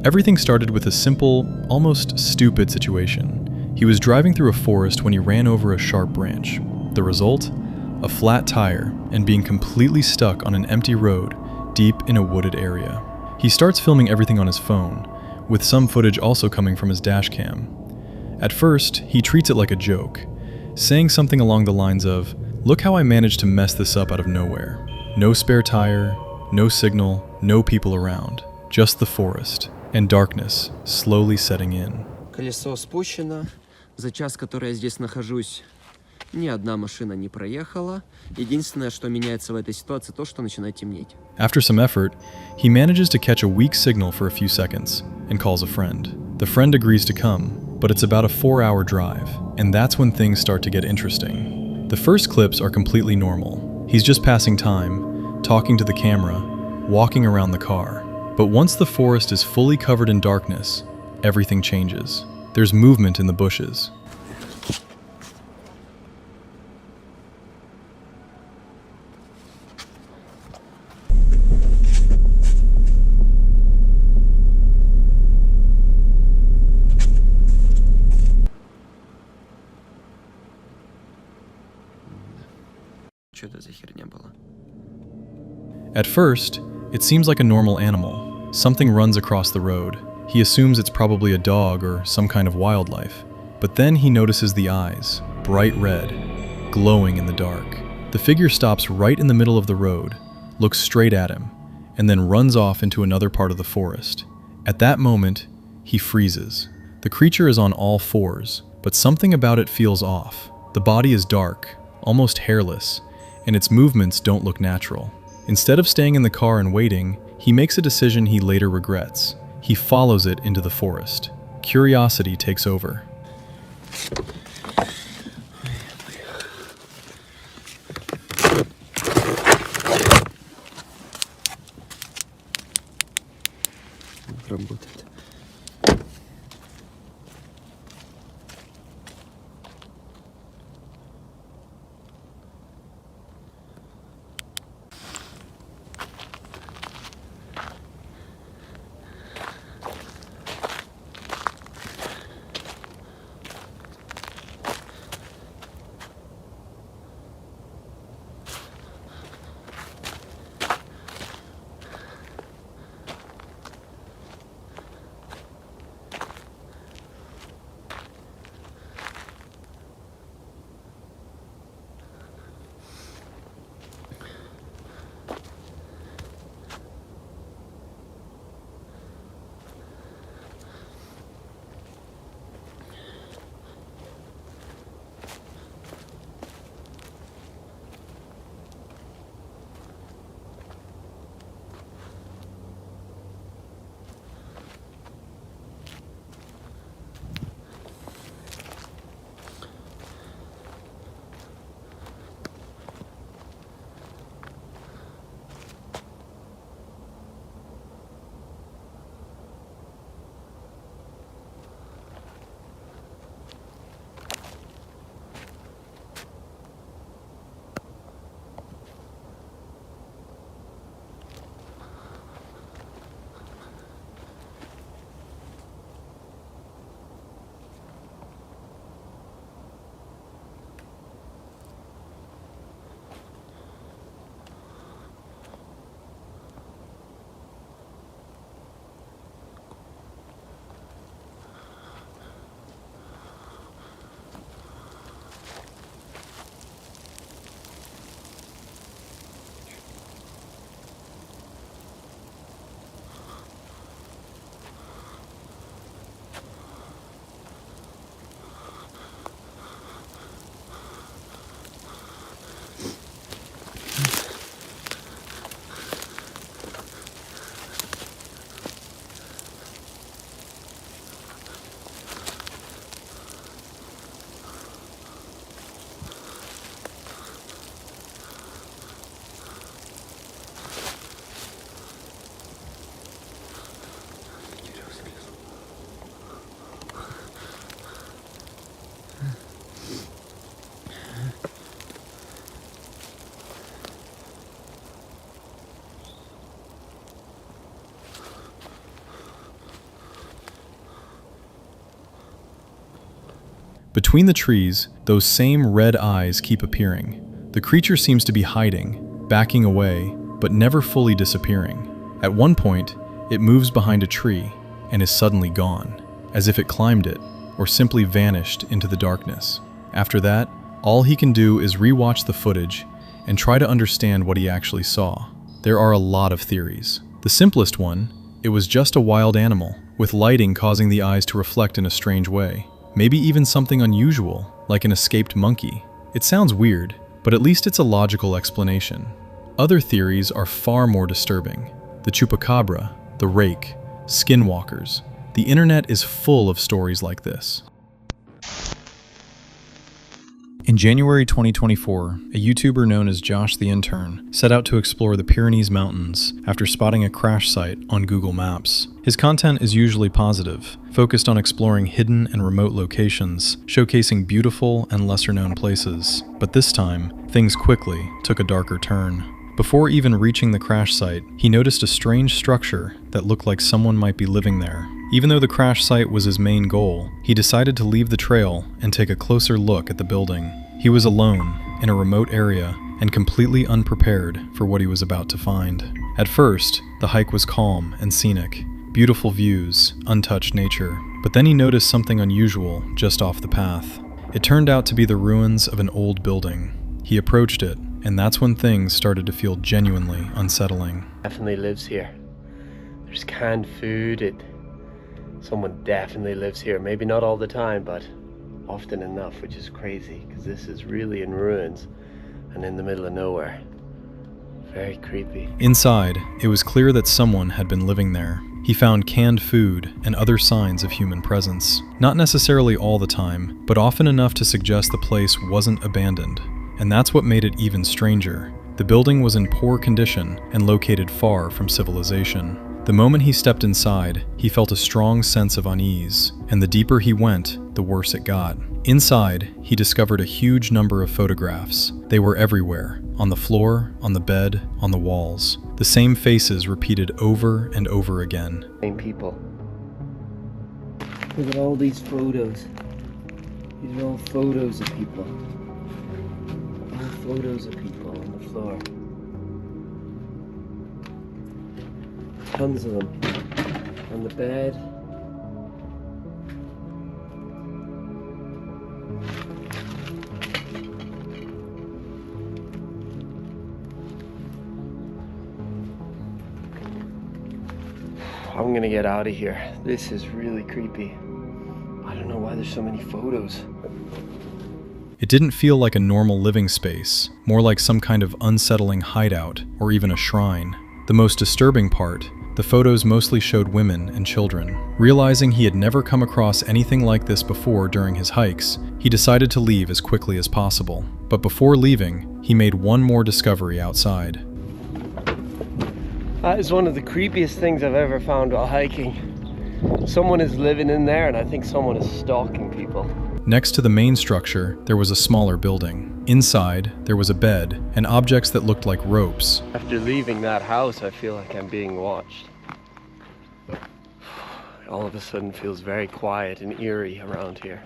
everything started with a simple, almost stupid situation. He was driving through a forest when he ran over a sharp branch. The result? A flat tire and being completely stuck on an empty road deep in a wooded area. He starts filming everything on his phone, with some footage also coming from his dashcam. At first, he treats it like a joke, saying something along the lines of, "Look how I managed to mess this up out of nowhere. No spare tire, no signal, no people around, just the forest, and darkness slowly setting in." Колесо спущено. За час, который я здесь нахожусь, ни одна машина не проехала. Единственное, что меняется в этой ситуации, то, что начинает темнеть. After some effort, he manages to catch a weak signal for a few seconds and calls a friend. The friend agrees to come, but it's about a 4-hour drive, and that's when things start to get interesting. The first clips are completely normal. He's just passing time, talking to the camera, walking around the car. But once the forest is fully covered in darkness, everything changes. There's movement in the bushes. At first, it seems like a normal animal. Something runs across the road. He assumes it's probably a dog or some kind of wildlife. But then he notices the eyes, bright red, glowing in the dark. The figure stops right in the middle of the road, looks straight at him, and then runs off into another part of the forest. At that moment, he freezes. The creature is on all fours, but something about it feels off. The body is dark, almost hairless, and its movements don't look natural. Instead of staying in the car and waiting, he makes a decision he later regrets. He follows it into the forest. Curiosity takes over. Работает. Between the trees, those same red eyes keep appearing. The creature seems to be hiding, backing away, but never fully disappearing. At one point, it moves behind a tree and is suddenly gone, as if it climbed it or simply vanished into the darkness. After that, all he can do is re-watch the footage and try to understand what he actually saw. There are a lot of theories. The simplest one, it was just a wild animal, with lighting causing the eyes to reflect in a strange way. Maybe even something unusual, like an escaped monkey. It sounds weird, but at least it's a logical explanation. Other theories are far more disturbing. The chupacabra, the rake, skinwalkers. The internet is full of stories like this. In January 2024, a YouTuber known as Josh the Intern set out to explore the Pyrenees Mountains after spotting a crash site on Google Maps. His content is usually positive, focused on exploring hidden and remote locations, showcasing beautiful and lesser-known places. But this time, things quickly took a darker turn. Before even reaching the crash site, he noticed a strange structure that looked like someone might be living there. Even though the crash site was his main goal, he decided to leave the trail and take a closer look at the building. He was alone, in a remote area, and completely unprepared for what he was about to find. At first, the hike was calm and scenic, beautiful views, untouched nature, but then he noticed something unusual just off the path. It turned out to be the ruins of an old building. He approached it, and that's when things started to feel genuinely unsettling. Definitely lives here. There's canned food. Someone definitely lives here. Maybe not all the time, but often enough, which is crazy, because this is really in ruins and in the middle of nowhere. Very creepy. Inside, it was clear that someone had been living there. He found canned food and other signs of human presence. Not necessarily all the time, but often enough to suggest the place wasn't abandoned. And that's what made it even stranger. The building was in poor condition and located far from civilization. The moment he stepped inside, he felt a strong sense of unease, and the deeper he went, the worse it got. Inside, he discovered a huge number of photographs. They were everywhere, on the floor, on the bed, on the walls. The same faces repeated over and over again. Same people. Look at all these photos. These are all photos of people. All photos of people on the floor. Tons of them. On the bed. I'm gonna get out of here. This is really creepy. I don't know why there's so many photos. It didn't feel like a normal living space, more like some kind of unsettling hideout or even a shrine. The most disturbing part, the photos mostly showed women and children. Realizing he had never come across anything like this before during his hikes, he decided to leave as quickly as possible. But before leaving, he made one more discovery outside. That is one of the creepiest things I've ever found while hiking. Someone is living in there, and I think someone is stalking people. Next to the main structure, there was a smaller building. Inside, there was a bed and objects that looked like ropes. After leaving that house, I feel like I'm being watched. All of a sudden feels very quiet and eerie around here.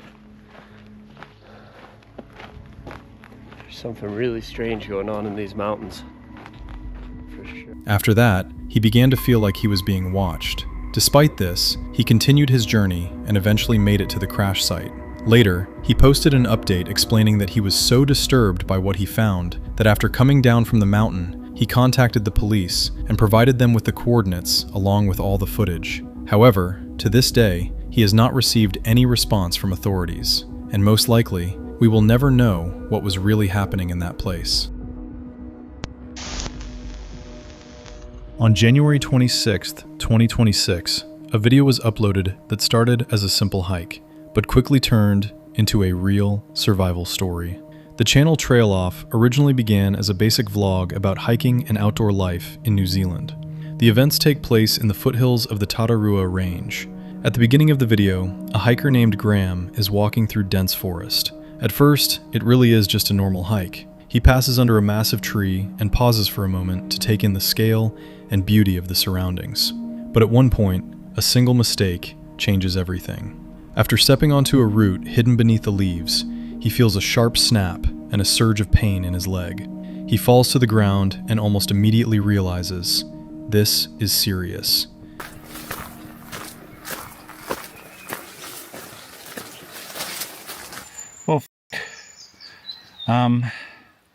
There's something really strange going on in these mountains. For sure. After that, he began to feel like he was being watched. Despite this, he continued his journey and eventually made it to the crash site. Later, he posted an update explaining that he was so disturbed by what he found that after coming down from the mountain, he contacted the police and provided them with the coordinates along with all the footage. However, to this day, he has not received any response from authorities, and most likely, we will never know what was really happening in that place. On January 26th, 2026, a video was uploaded that started as a simple hike, but quickly turned into a real survival story. The channel Trail Off originally began as a basic vlog about hiking and outdoor life in New Zealand. The events take place in the foothills of the Tararua Range. At the beginning of the video, a hiker named Graham is walking through dense forest. At first, it really is just a normal hike. He passes under a massive tree and pauses for a moment to take in the scale and beauty of the surroundings. But at one point, a single mistake changes everything. After stepping onto a root hidden beneath the leaves, he feels a sharp snap and a surge of pain in his leg. He falls to the ground and almost immediately realizes, this is serious. Well, I'm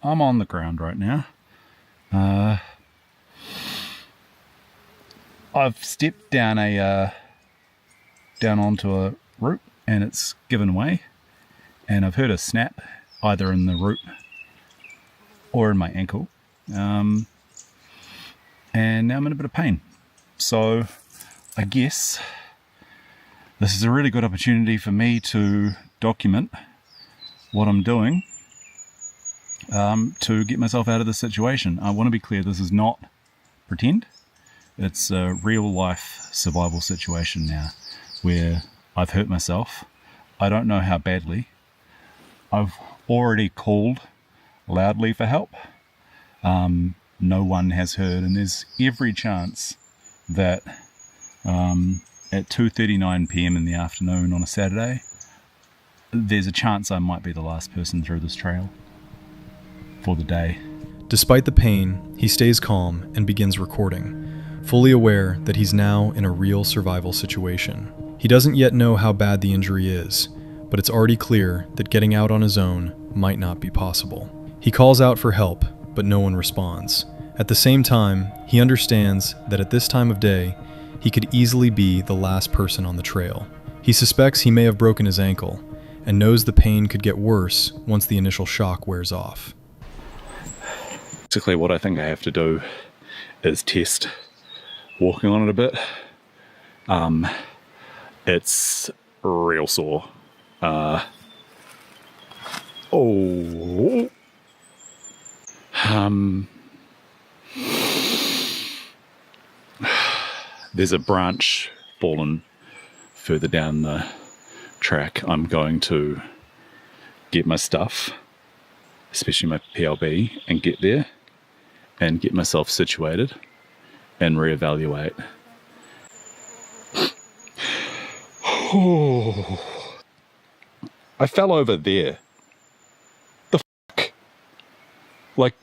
on the ground right now. I've stepped down onto a root and it's given way, and I've heard a snap either in the root or in my ankle, and now I'm in a bit of pain. So I guess this is a really good opportunity for me to document what I'm doing to get myself out of this situation. I want to be clear, this is not pretend. It's a real life survival situation now where I've hurt myself. I don't know how badly. I've already called loudly for help. No one has heard, and there's every chance that at 2:39 p.m. in the afternoon on a Saturday, there's a chance I might be the last person through this trail for the day. Despite the pain, he stays calm and begins recording, fully aware that he's now in a real survival situation. He doesn't yet know how bad the injury is, but it's already clear that getting out on his own might not be possible. He calls out for help, but no one responds. At the same time, he understands that at this time of day, he could easily be the last person on the trail. He suspects he may have broken his ankle, and knows the pain could get worse once the initial shock wears off. Basically what I think I have to do is test walking on it a bit. It's real sore. There's a branch fallen further down the track. I'm going to get my stuff, especially my PLB, and get there and get myself situated and reevaluate. I fell over there. The fuck? Like...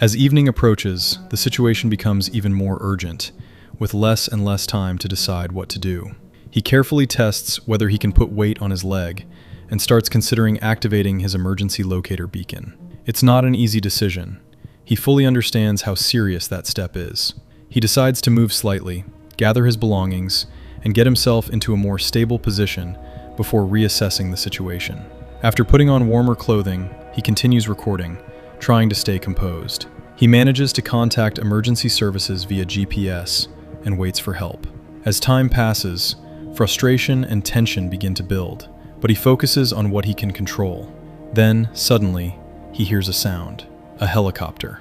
As evening approaches, the situation becomes even more urgent, with less and less time to decide what to do. He carefully tests whether he can put weight on his leg, and starts considering activating his emergency locator beacon. It's not an easy decision. He fully understands how serious that step is. He decides to move slightly, gather his belongings, and get himself into a more stable position before reassessing the situation. After putting on warmer clothing, he continues recording, trying to stay composed. He manages to contact emergency services via GPS and waits for help. As time passes, frustration and tension begin to build, but he focuses on what he can control. Then, suddenly, he hears a sound. A helicopter.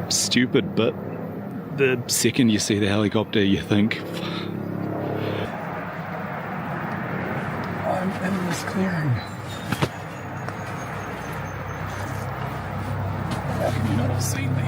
Stupid, but the second you see the helicopter, you think... I'm in this clearing. How can you not have seen me?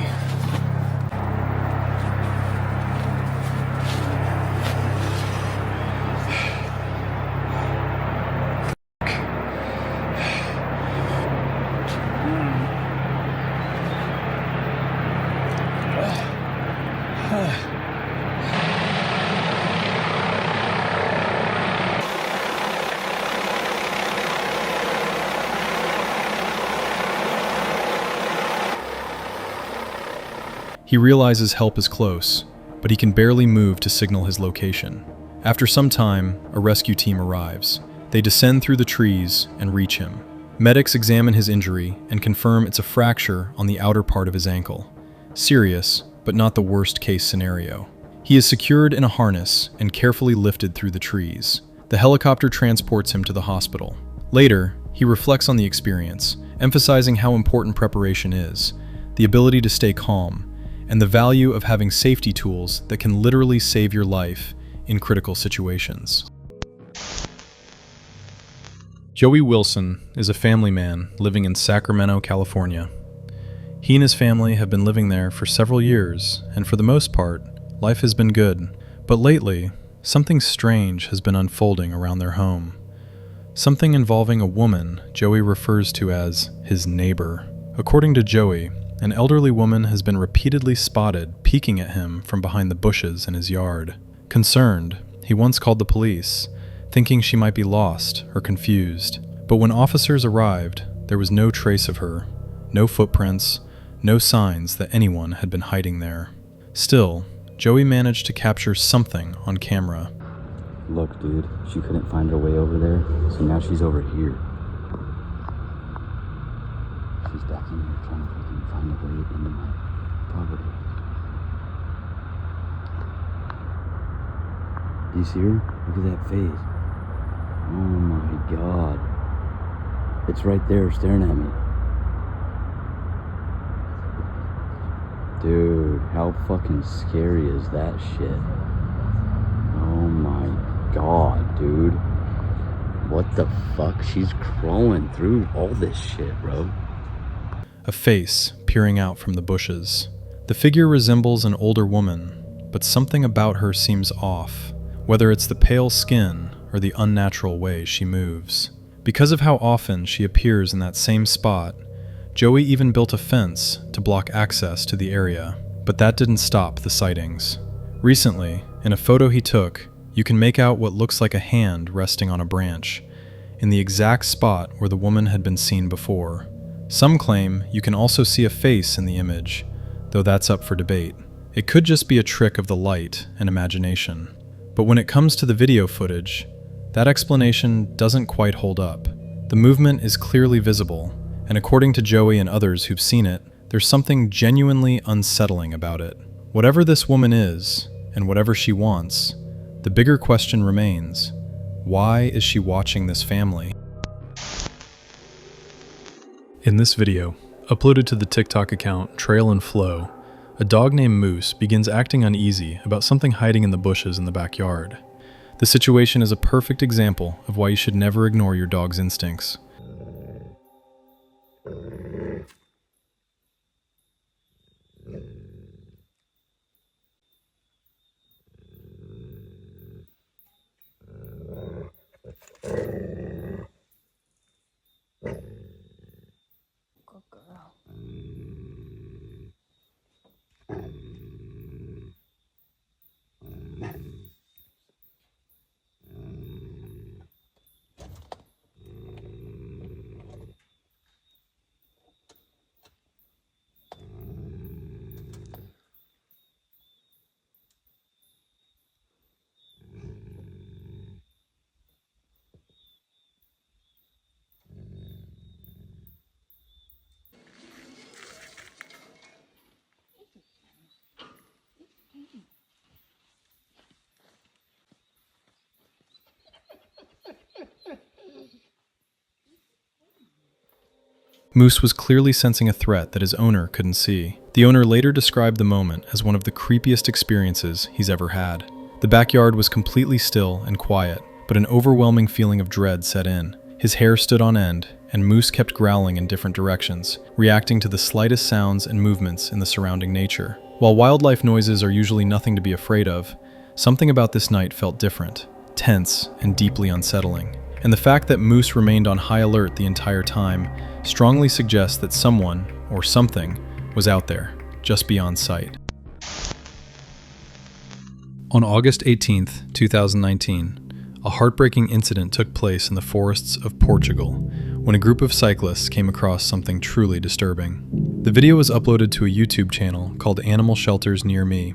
He realizes help is close, but he can barely move to signal his location. After some time, a rescue team arrives. They descend through the trees and reach him. Medics examine his injury and confirm it's a fracture on the outer part of his ankle. Serious, but not the worst case scenario. He is secured in a harness and carefully lifted through the trees. The helicopter transports him to the hospital. Later, he reflects on the experience, emphasizing how important preparation is, the ability to stay calm, and the value of having safety tools that can literally save your life in critical situations. Joey Wilson is a family man living in Sacramento, California. He and his family have been living there for several years, and for the most part, life has been good. But lately, something strange has been unfolding around their home. Something involving a woman Joey refers to as his neighbor. According to Joey, an elderly woman has been repeatedly spotted peeking at him from behind the bushes in his yard. Concerned, he once called the police, thinking she might be lost or confused. But when officers arrived, there was no trace of her, no footprints, no signs that anyone had been hiding there. Still, Joey managed to capture something on camera. Look, dude, she couldn't find her way over there, so now she's over here. She's back in here trying to fucking find a way into my property. Do you see her? Look at that face. Oh my god. It's right there staring at me. Dude, how fucking scary is that shit? Oh my god, dude. What the fuck? She's crawling through all this shit, bro. A face peering out from the bushes. The figure resembles an older woman, but something about her seems off. whether it's the pale skin or the unnatural way she moves. Because of how often she appears in that same spot, Joey even built a fence to block access to the area, but that didn't stop the sightings. Recently, in a photo he took, you can make out what looks like a hand resting on a branch, in the exact spot where the woman had been seen before. Some claim you can also see a face in the image, though that's up for debate. It could just be a trick of the light and imagination. But when it comes to the video footage, that explanation doesn't quite hold up. The movement is clearly visible, and according to Joey and others who've seen it, there's something genuinely unsettling about it. Whatever this woman is, and whatever she wants, the bigger question remains: why is she watching this family? In this video, uploaded to the TikTok account Trail and Flow, a dog named Moose begins acting uneasy about something hiding in the bushes in the backyard. The situation is a perfect example of why you should never ignore your dog's instincts. Moose was clearly sensing a threat that his owner couldn't see. The owner later described the moment as one of the creepiest experiences he's ever had. The backyard was completely still and quiet, but an overwhelming feeling of dread set in. His hair stood on end, and Moose kept growling in different directions, reacting to the slightest sounds and movements in the surrounding nature. While wildlife noises are usually nothing to be afraid of, something about this night felt different, tense, and deeply unsettling. And the fact that Moose remained on high alert the entire time strongly suggests that someone, or something, was out there, just beyond sight. On August 18th, 2019, a heartbreaking incident took place in the forests of Portugal when a group of cyclists came across something truly disturbing. The video was uploaded to a YouTube channel called Animal Shelters Near Me,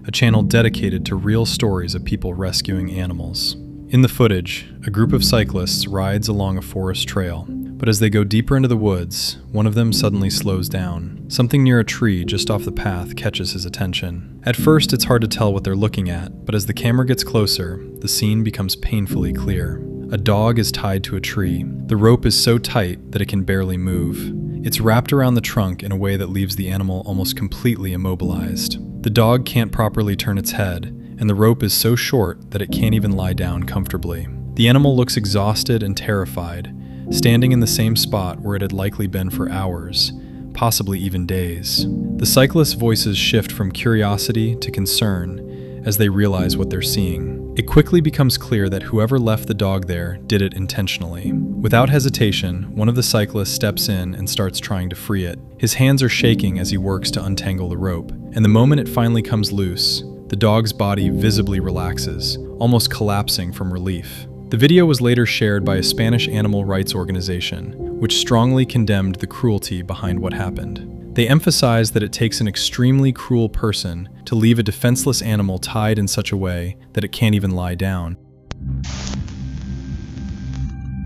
a channel dedicated to real stories of people rescuing animals. In the footage, a group of cyclists rides along a forest trail, but as they go deeper into the woods, one of them suddenly slows down. Something near a tree just off the path catches his attention. At first, it's hard to tell what they're looking at, but as the camera gets closer, the scene becomes painfully clear. A dog is tied to a tree. The rope is so tight that it can barely move. It's wrapped around the trunk in a way that leaves the animal almost completely immobilized. The dog can't properly turn its head, and the rope is so short that it can't even lie down comfortably. The animal looks exhausted and terrified, standing in the same spot where it had likely been for hours, possibly even days. The cyclists' voices shift from curiosity to concern as they realize what they're seeing. It quickly becomes clear that whoever left the dog there did it intentionally. Without hesitation, one of the cyclists steps in and starts trying to free it. His hands are shaking as he works to untangle the rope, and the moment it finally comes loose, the dog's body visibly relaxes, almost collapsing from relief. The video was later shared by a Spanish animal rights organization, which strongly condemned the cruelty behind what happened. They emphasized that it takes an extremely cruel person to leave a defenseless animal tied in such a way that it can't even lie down.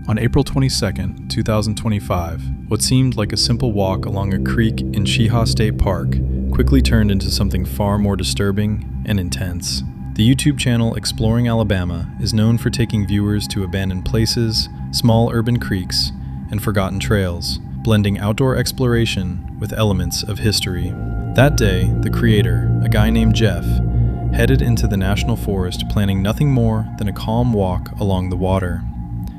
On April 22, 2025, what seemed like a simple walk along a creek in Chezzoid State Park quickly turned into something far more disturbing and intense. The YouTube channel Exploring Alabama is known for taking viewers to abandoned places, small urban creeks, and forgotten trails, blending outdoor exploration with elements of history. That day, the creator, a guy named Jeff, headed into the national forest planning nothing more than a calm walk along the water.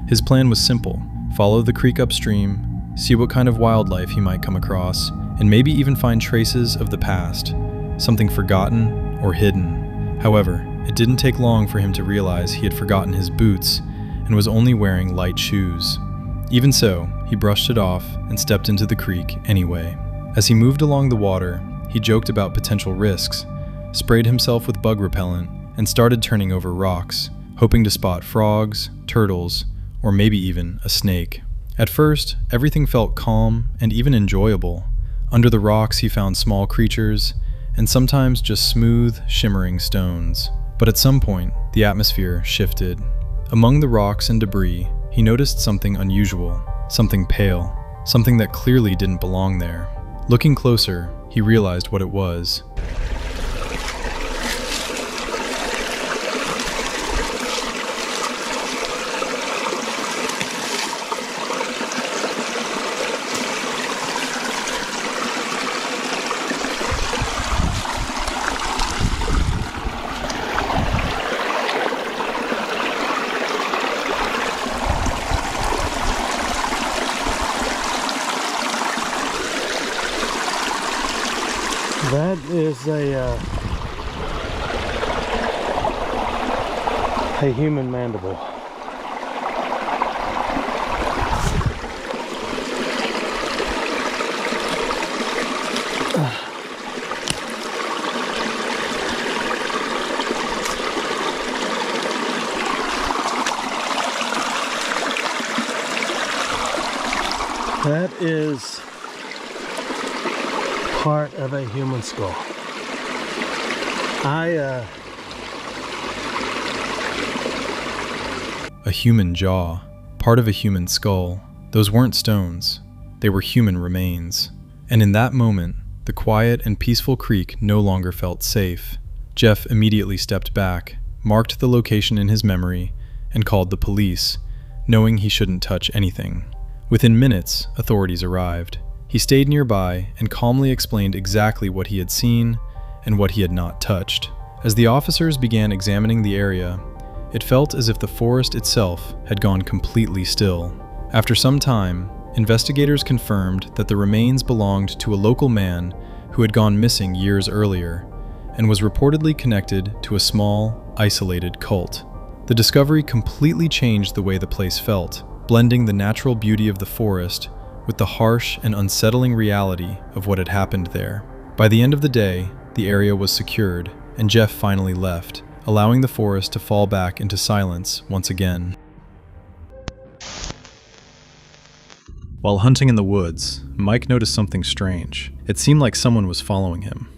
His plan was simple: follow the creek upstream, see what kind of wildlife he might come across, and maybe even find traces of the past, something forgotten or hidden. However, it didn't take long for him to realize he had forgotten his boots and was only wearing light shoes. Even so, he brushed it off and stepped into the creek anyway. As he moved along the water, he joked about potential risks, sprayed himself with bug repellent, and started turning over rocks, hoping to spot frogs, turtles, or maybe even a snake. At first, everything felt calm and even enjoyable. Under the rocks, he found small creatures, and sometimes just smooth, shimmering stones. But at some point, the atmosphere shifted. Among the rocks and debris, he noticed something unusual, something pale, something that clearly didn't belong there. Looking closer, he realized what it was. That is a human mandible. That is part of a human skull. A human jaw, part of a human skull. Those weren't stones, they were human remains. And in that moment, the quiet and peaceful creek no longer felt safe. Jeff immediately stepped back, marked the location in his memory, and called the police, knowing he shouldn't touch anything. Within minutes, authorities arrived. He stayed nearby and calmly explained exactly what he had seen and what he had not touched. As the officers began examining the area, it felt as if the forest itself had gone completely still. After some time, investigators confirmed that the remains belonged to a local man who had gone missing years earlier and was reportedly connected to a small, isolated cult. The discovery completely changed the way the place felt, blending the natural beauty of the forest with the harsh and unsettling reality of what had happened there. By the end of the day, the area was secured, and Jeff finally left, allowing the forest to fall back into silence once again. While hunting in the woods, Mike noticed something strange. It seemed like someone was following him.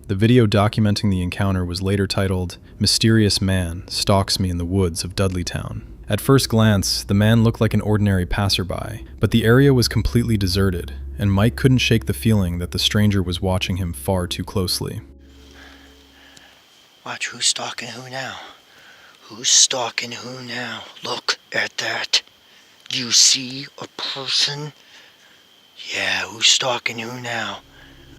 The video documenting the encounter was later titled, "Mysterious Man Stalks Me in the Woods of Dudleytown." At first glance, the man looked like an ordinary passerby, but the area was completely deserted, and Mike couldn't shake the feeling that the stranger was watching him far too closely. Watch who's stalking who now. Who's stalking who now? Look at that. Do you see a person? Yeah, who's stalking who now?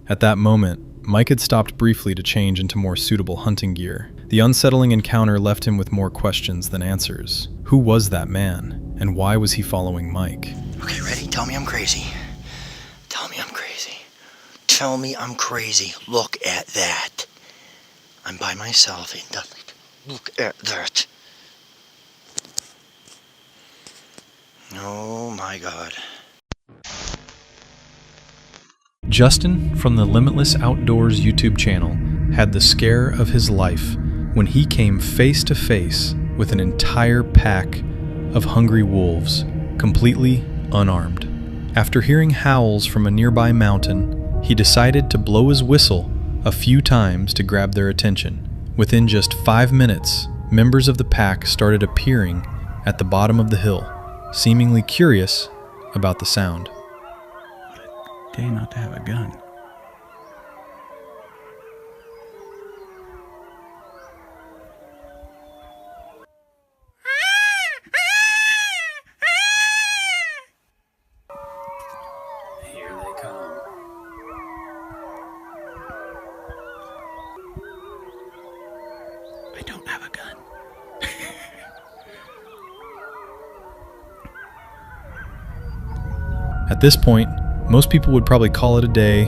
At that moment, Mike had stopped briefly to change into more suitable hunting gear. The unsettling encounter left him with more questions than answers. Who was that man, and why was he following Mike? Okay, ready? Tell me I'm crazy. Tell me I'm crazy. Tell me I'm crazy. Look at that. I'm by myself in Dudley. Look at that. Oh my God. Justin from the Limitless Outdoors YouTube channel had the scare of his life when he came face to face with an entire pack of hungry wolves, completely unarmed. After hearing howls from a nearby mountain, he decided to blow his whistle a few times to grab their attention. Within just 5 minutes, members of the pack started appearing at the bottom of the hill, seemingly curious about the sound. Day not to have a gun. Here they come. I don't have a gun. At this point, most people would probably call it a day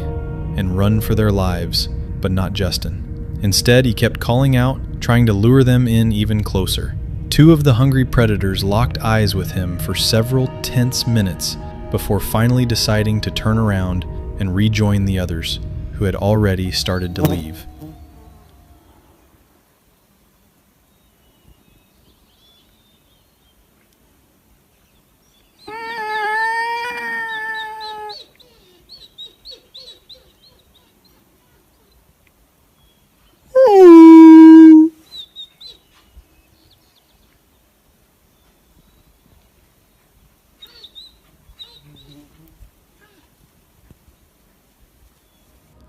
and run for their lives, but not Justin. Instead, he kept calling out trying to lure them in even closer. Two of the hungry predators locked eyes with him for several tense minutes before finally deciding to turn around and rejoin the others, who had already started to leave.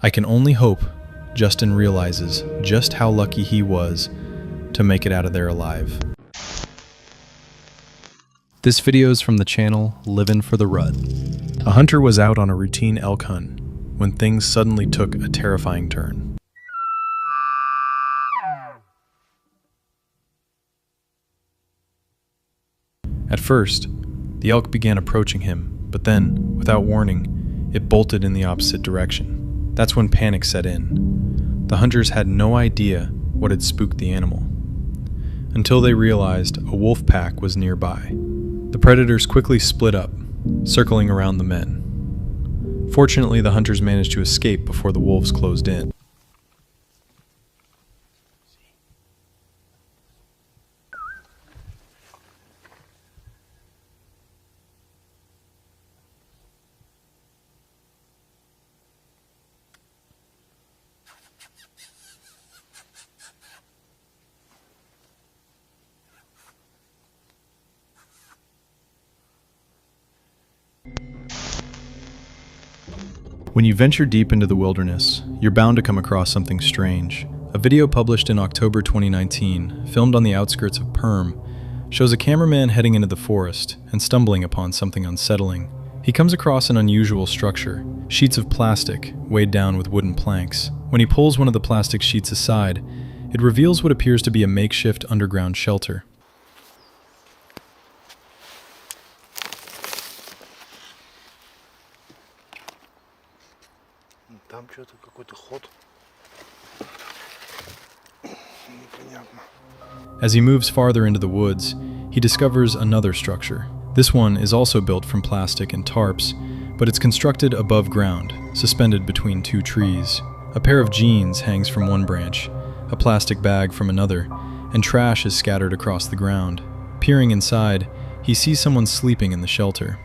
I can only hope Justin realizes just how lucky he was to make it out of there alive. This video is from the channel Livin' for the Rut. A hunter was out on a routine elk hunt when things suddenly took a terrifying turn. At first, the elk began approaching him, but then, without warning, it bolted in the opposite direction. That's when panic set in. The hunters had no idea what had spooked the animal, until they realized a wolf pack was nearby. The predators quickly split up, circling around the men. Fortunately, the hunters managed to escape before the wolves closed in. When you venture deep into the wilderness, you're bound to come across something strange. A video published in October 2019, filmed on the outskirts of Perm, shows a cameraman heading into the forest and stumbling upon something unsettling. He comes across an unusual structure, sheets of plastic weighed down with wooden planks. When he pulls one of the plastic sheets aside, it reveals what appears to be a makeshift underground shelter. Там что-то какой-то ход. Непонятно. As he moves farther into the woods, he discovers another structure. This one is also built from plastic and tarps, but it's constructed above ground, suspended between two trees. A pair of jeans hangs from one branch, a plastic bag from another, and trash is scattered across the ground. Peering inside, he sees someone sleeping in the shelter.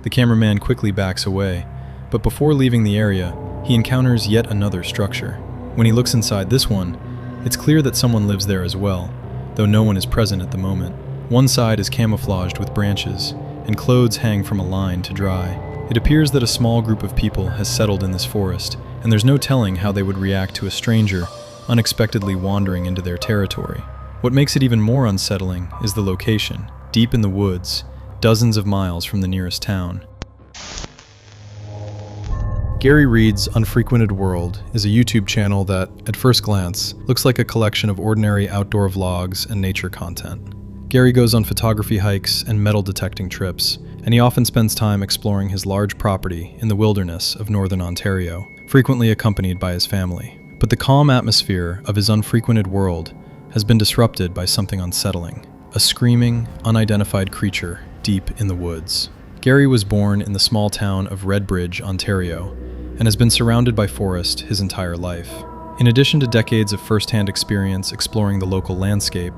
The cameraman quickly backs away, but before leaving the area, he encounters yet another structure. When he looks inside this one, it's clear that someone lives there as well, though no one is present at the moment. One side is camouflaged with branches, and clothes hang from a line to dry. It appears that a small group of people has settled in this forest, and there's no telling how they would react to a stranger unexpectedly wandering into their territory. What makes it even more unsettling is the location, deep in the woods, dozens of miles from the nearest town. Gary Reed's Unfrequented World is a YouTube channel that, at first glance, looks like a collection of ordinary outdoor vlogs and nature content. Gary goes on photography hikes and metal detecting trips, and he often spends time exploring his large property in the wilderness of northern Ontario, frequently accompanied by his family. But the calm atmosphere of his unfrequented world has been disrupted by something unsettling, a screaming, unidentified creature deep in the woods. Gary was born in the small town of Redbridge, Ontario, and has been surrounded by forest his entire life. In addition to decades of first-hand experience exploring the local landscape,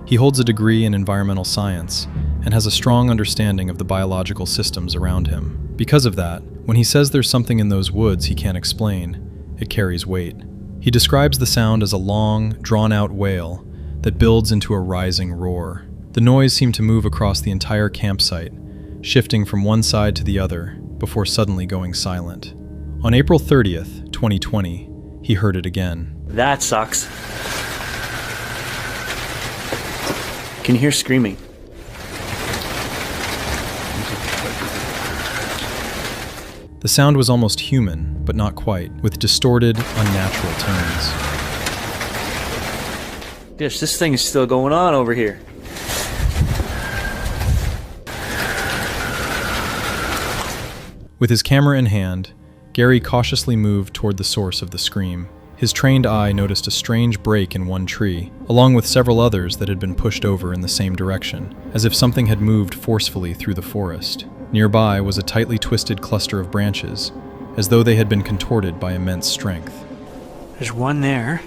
he holds a degree in environmental science and has a strong understanding of the biological systems around him. Because of that, when he says there's something in those woods he can't explain, it carries weight. He describes the sound as a long, drawn-out wail that builds into a rising roar. The noise seemed to move across the entire campsite, shifting from one side to the other before suddenly going silent. On April 30th, 2020, he heard it again. That sucks. Can you hear screaming? The sound was almost human, but not quite, with distorted, unnatural turns. Gosh, this thing is still going on over here. With his camera in hand, Gary cautiously moved toward the source of the scream. His trained eye noticed a strange break in one tree, along with several others that had been pushed over in the same direction, as if something had moved forcefully through the forest. Nearby was a tightly twisted cluster of branches, as though they had been contorted by immense strength. There's one there.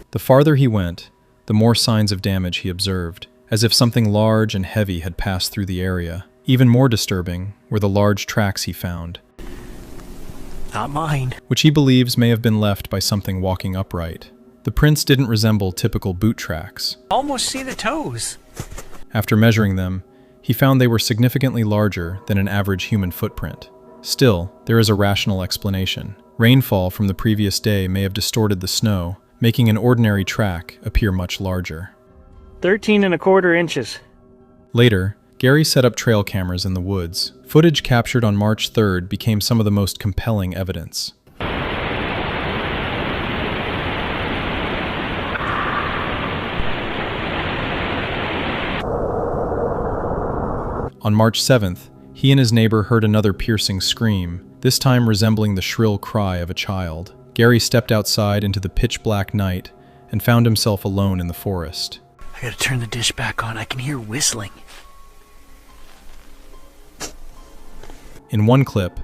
The farther he went, the more signs of damage he observed, as if something large and heavy had passed through the area. Even more disturbing were the large tracks he found, Not mine. which he believes may have been left by something walking upright. The prints didn't resemble typical boot tracks. Almost see the toes. After measuring them, he found they were significantly larger than an average human footprint. Still, there is a rational explanation. Rainfall from the previous day may have distorted the snow, making an ordinary track appear much larger. 13¼ inches. Later, Gary set up trail cameras in the woods. Footage captured on March 3rd became some of the most compelling evidence. On March 7th, he and his neighbor heard another piercing scream, this time resembling the shrill cry of a child. Gary stepped outside into the pitch-black night and found himself alone in the forest. I gotta turn the dish back on. I can hear whistling. In one clip,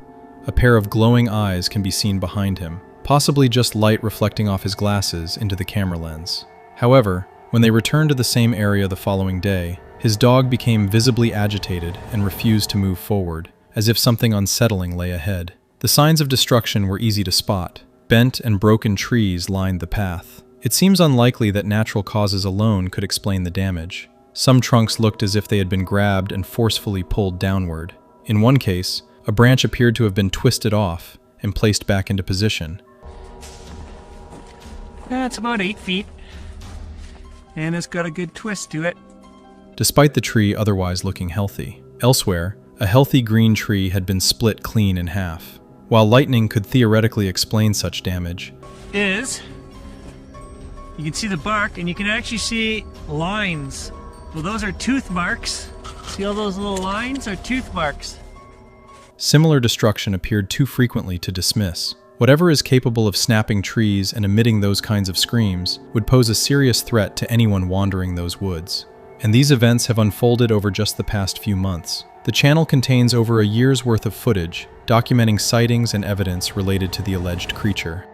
a pair of glowing eyes can be seen behind him, possibly just light reflecting off his glasses into the camera lens. However, when they returned to the same area the following day, his dog became visibly agitated and refused to move forward, as if something unsettling lay ahead. The signs of destruction were easy to spot. Bent and broken trees lined the path. It seems unlikely that natural causes alone could explain the damage. Some trunks looked as if they had been grabbed and forcefully pulled downward. In one case, a branch appeared to have been twisted off and placed back into position. It's about 8 feet. And it's got a good twist to it. Despite the tree otherwise looking healthy. Elsewhere, a healthy green tree had been split clean in half. While lightning could theoretically explain such damage, You can see the bark and you can actually see lines. Well, those are tooth marks. See all those little lines are tooth marks. similar destruction appeared too frequently to dismiss. Whatever is capable of snapping trees and emitting those kinds of screams would pose a serious threat to anyone wandering those woods. And these events have unfolded over just the past few months. The channel contains over a year's worth of footage, documenting sightings and evidence related to the alleged creature.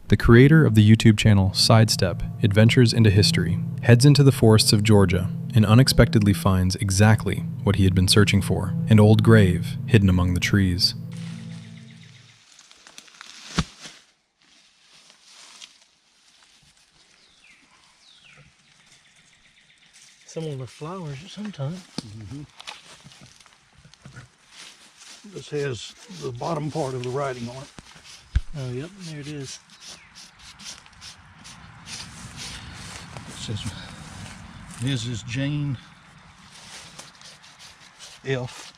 The creator of the YouTube channel Sidestep Adventures into History heads into the forests of Georgia and unexpectedly finds exactly what he had been searching for, an old grave hidden among the trees. Someone with flowers or sometime. This has the bottom part of the writing on it. Oh, yep, there it is. It says, Mrs. Jane F.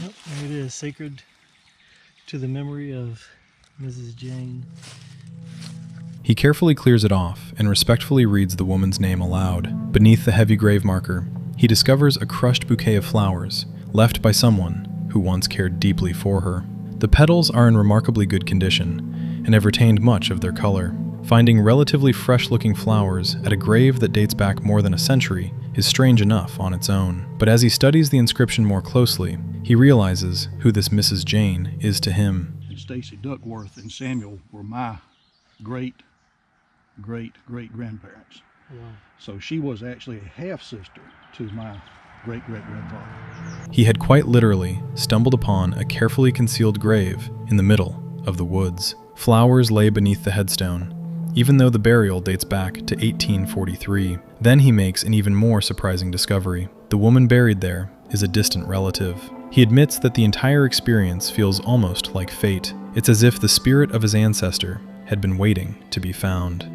Yep, there it is. Sacred to the memory of Mrs. Jane. He carefully clears it off and respectfully reads the woman's name aloud. Beneath the heavy grave marker, he discovers a crushed bouquet of flowers left by someone who once cared deeply for her. The petals are in remarkably good condition and have retained much of their color. Finding relatively fresh-looking flowers at a grave that dates back more than a century is strange enough on its own. But as he studies the inscription more closely, he realizes who this Mrs. Jane is to him. Stacy Duckworth and Samuel were my great-great-great-grandparents. Wow. So she was actually a half-sister to my great-great-grandfather. He had quite literally stumbled upon a carefully concealed grave in the middle of the woods. Flowers lay beneath the headstone, even though the burial dates back to 1843. Then he makes an even more surprising discovery. The woman buried there is a distant relative. He admits that the entire experience feels almost like fate. It's as if the spirit of his ancestor had been waiting to be found.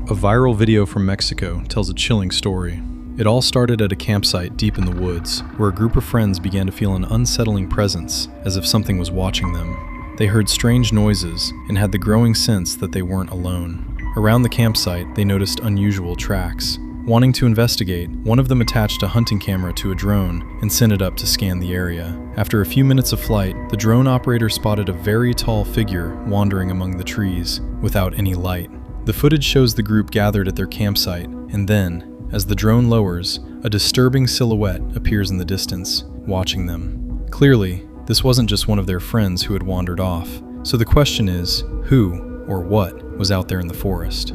A viral video from Mexico tells a chilling story. It all started at a campsite deep in the woods, where a group of friends began to feel an unsettling presence, as if something was watching them. They heard strange noises and had the growing sense that they weren't alone. Around the campsite, they noticed unusual tracks. Wanting to investigate, one of them attached a hunting camera to a drone and sent it up to scan the area. After a few minutes of flight, the drone operator spotted a very tall figure wandering among the trees, without any light. The footage shows the group gathered at their campsite, and then, as the drone lowers, a disturbing silhouette appears in the distance, watching them. Clearly, this wasn't just one of their friends who had wandered off. So the question is, who or what was out there in the forest?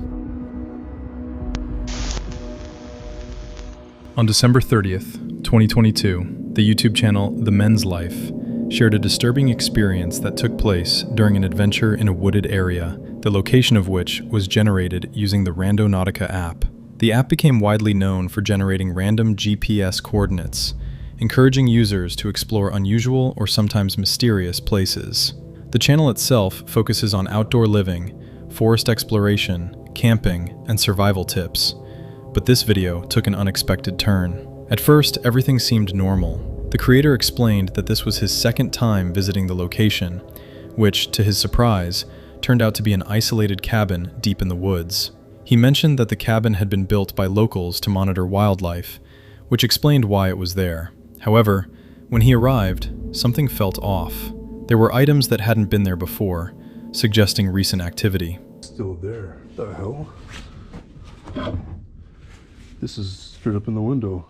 On December 30th, 2022, the YouTube channel The Men's Life shared a disturbing experience that took place during an adventure in a wooded area, the location of which was generated using the Randonautica app. The app became widely known for generating random GPS coordinates, encouraging users to explore unusual or sometimes mysterious places. The channel itself focuses on outdoor living, forest exploration, camping, and survival tips. But this video took an unexpected turn. At first, everything seemed normal. The creator explained that this was his second time visiting the location, which, to his surprise, turned out to be an isolated cabin deep in the woods. He mentioned that the cabin had been built by locals to monitor wildlife, which explained why it was there. However, when he arrived, something felt off. There were items that hadn't been there before, suggesting recent activity. Still there. The hell? This is straight up in the window.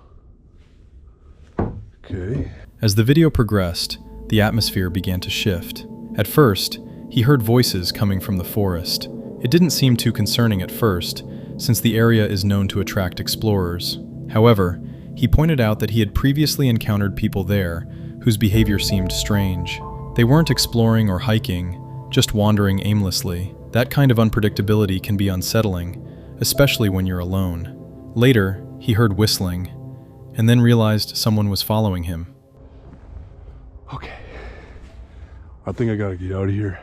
Okay. As the video progressed, the atmosphere began to shift. At first, he heard voices coming from the forest. It didn't seem too concerning at first, since the area is known to attract explorers. However, he pointed out that he had previously encountered people there whose behavior seemed strange. They weren't exploring or hiking, just wandering aimlessly. That kind of unpredictability can be unsettling, especially when you're alone. Later, he heard whistling, and then realized someone was following him. Okay. I think I gotta get out of here.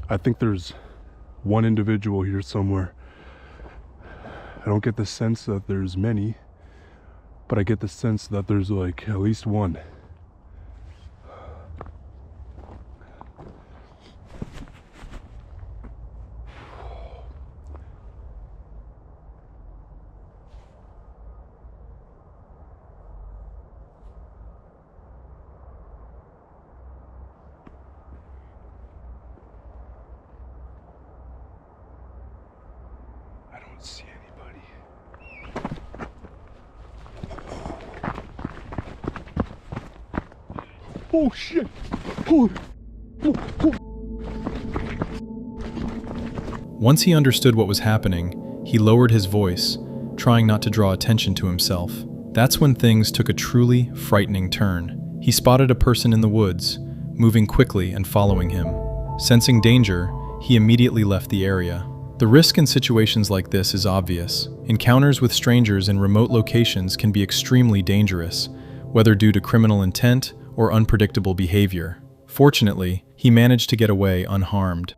I think there's one individual here somewhere. I don't get the sense that there's many, but I get the sense that there's like at least one. See anybody. Oh shit! Once he understood what was happening, he lowered his voice, trying not to draw attention to himself. That's when things took a truly frightening turn. He spotted a person in the woods, moving quickly and following him. Sensing danger, he immediately left the area. The risk in situations like this is obvious. Encounters with strangers in remote locations can be extremely dangerous, whether due to criminal intent or unpredictable behavior. Fortunately, he managed to get away unharmed.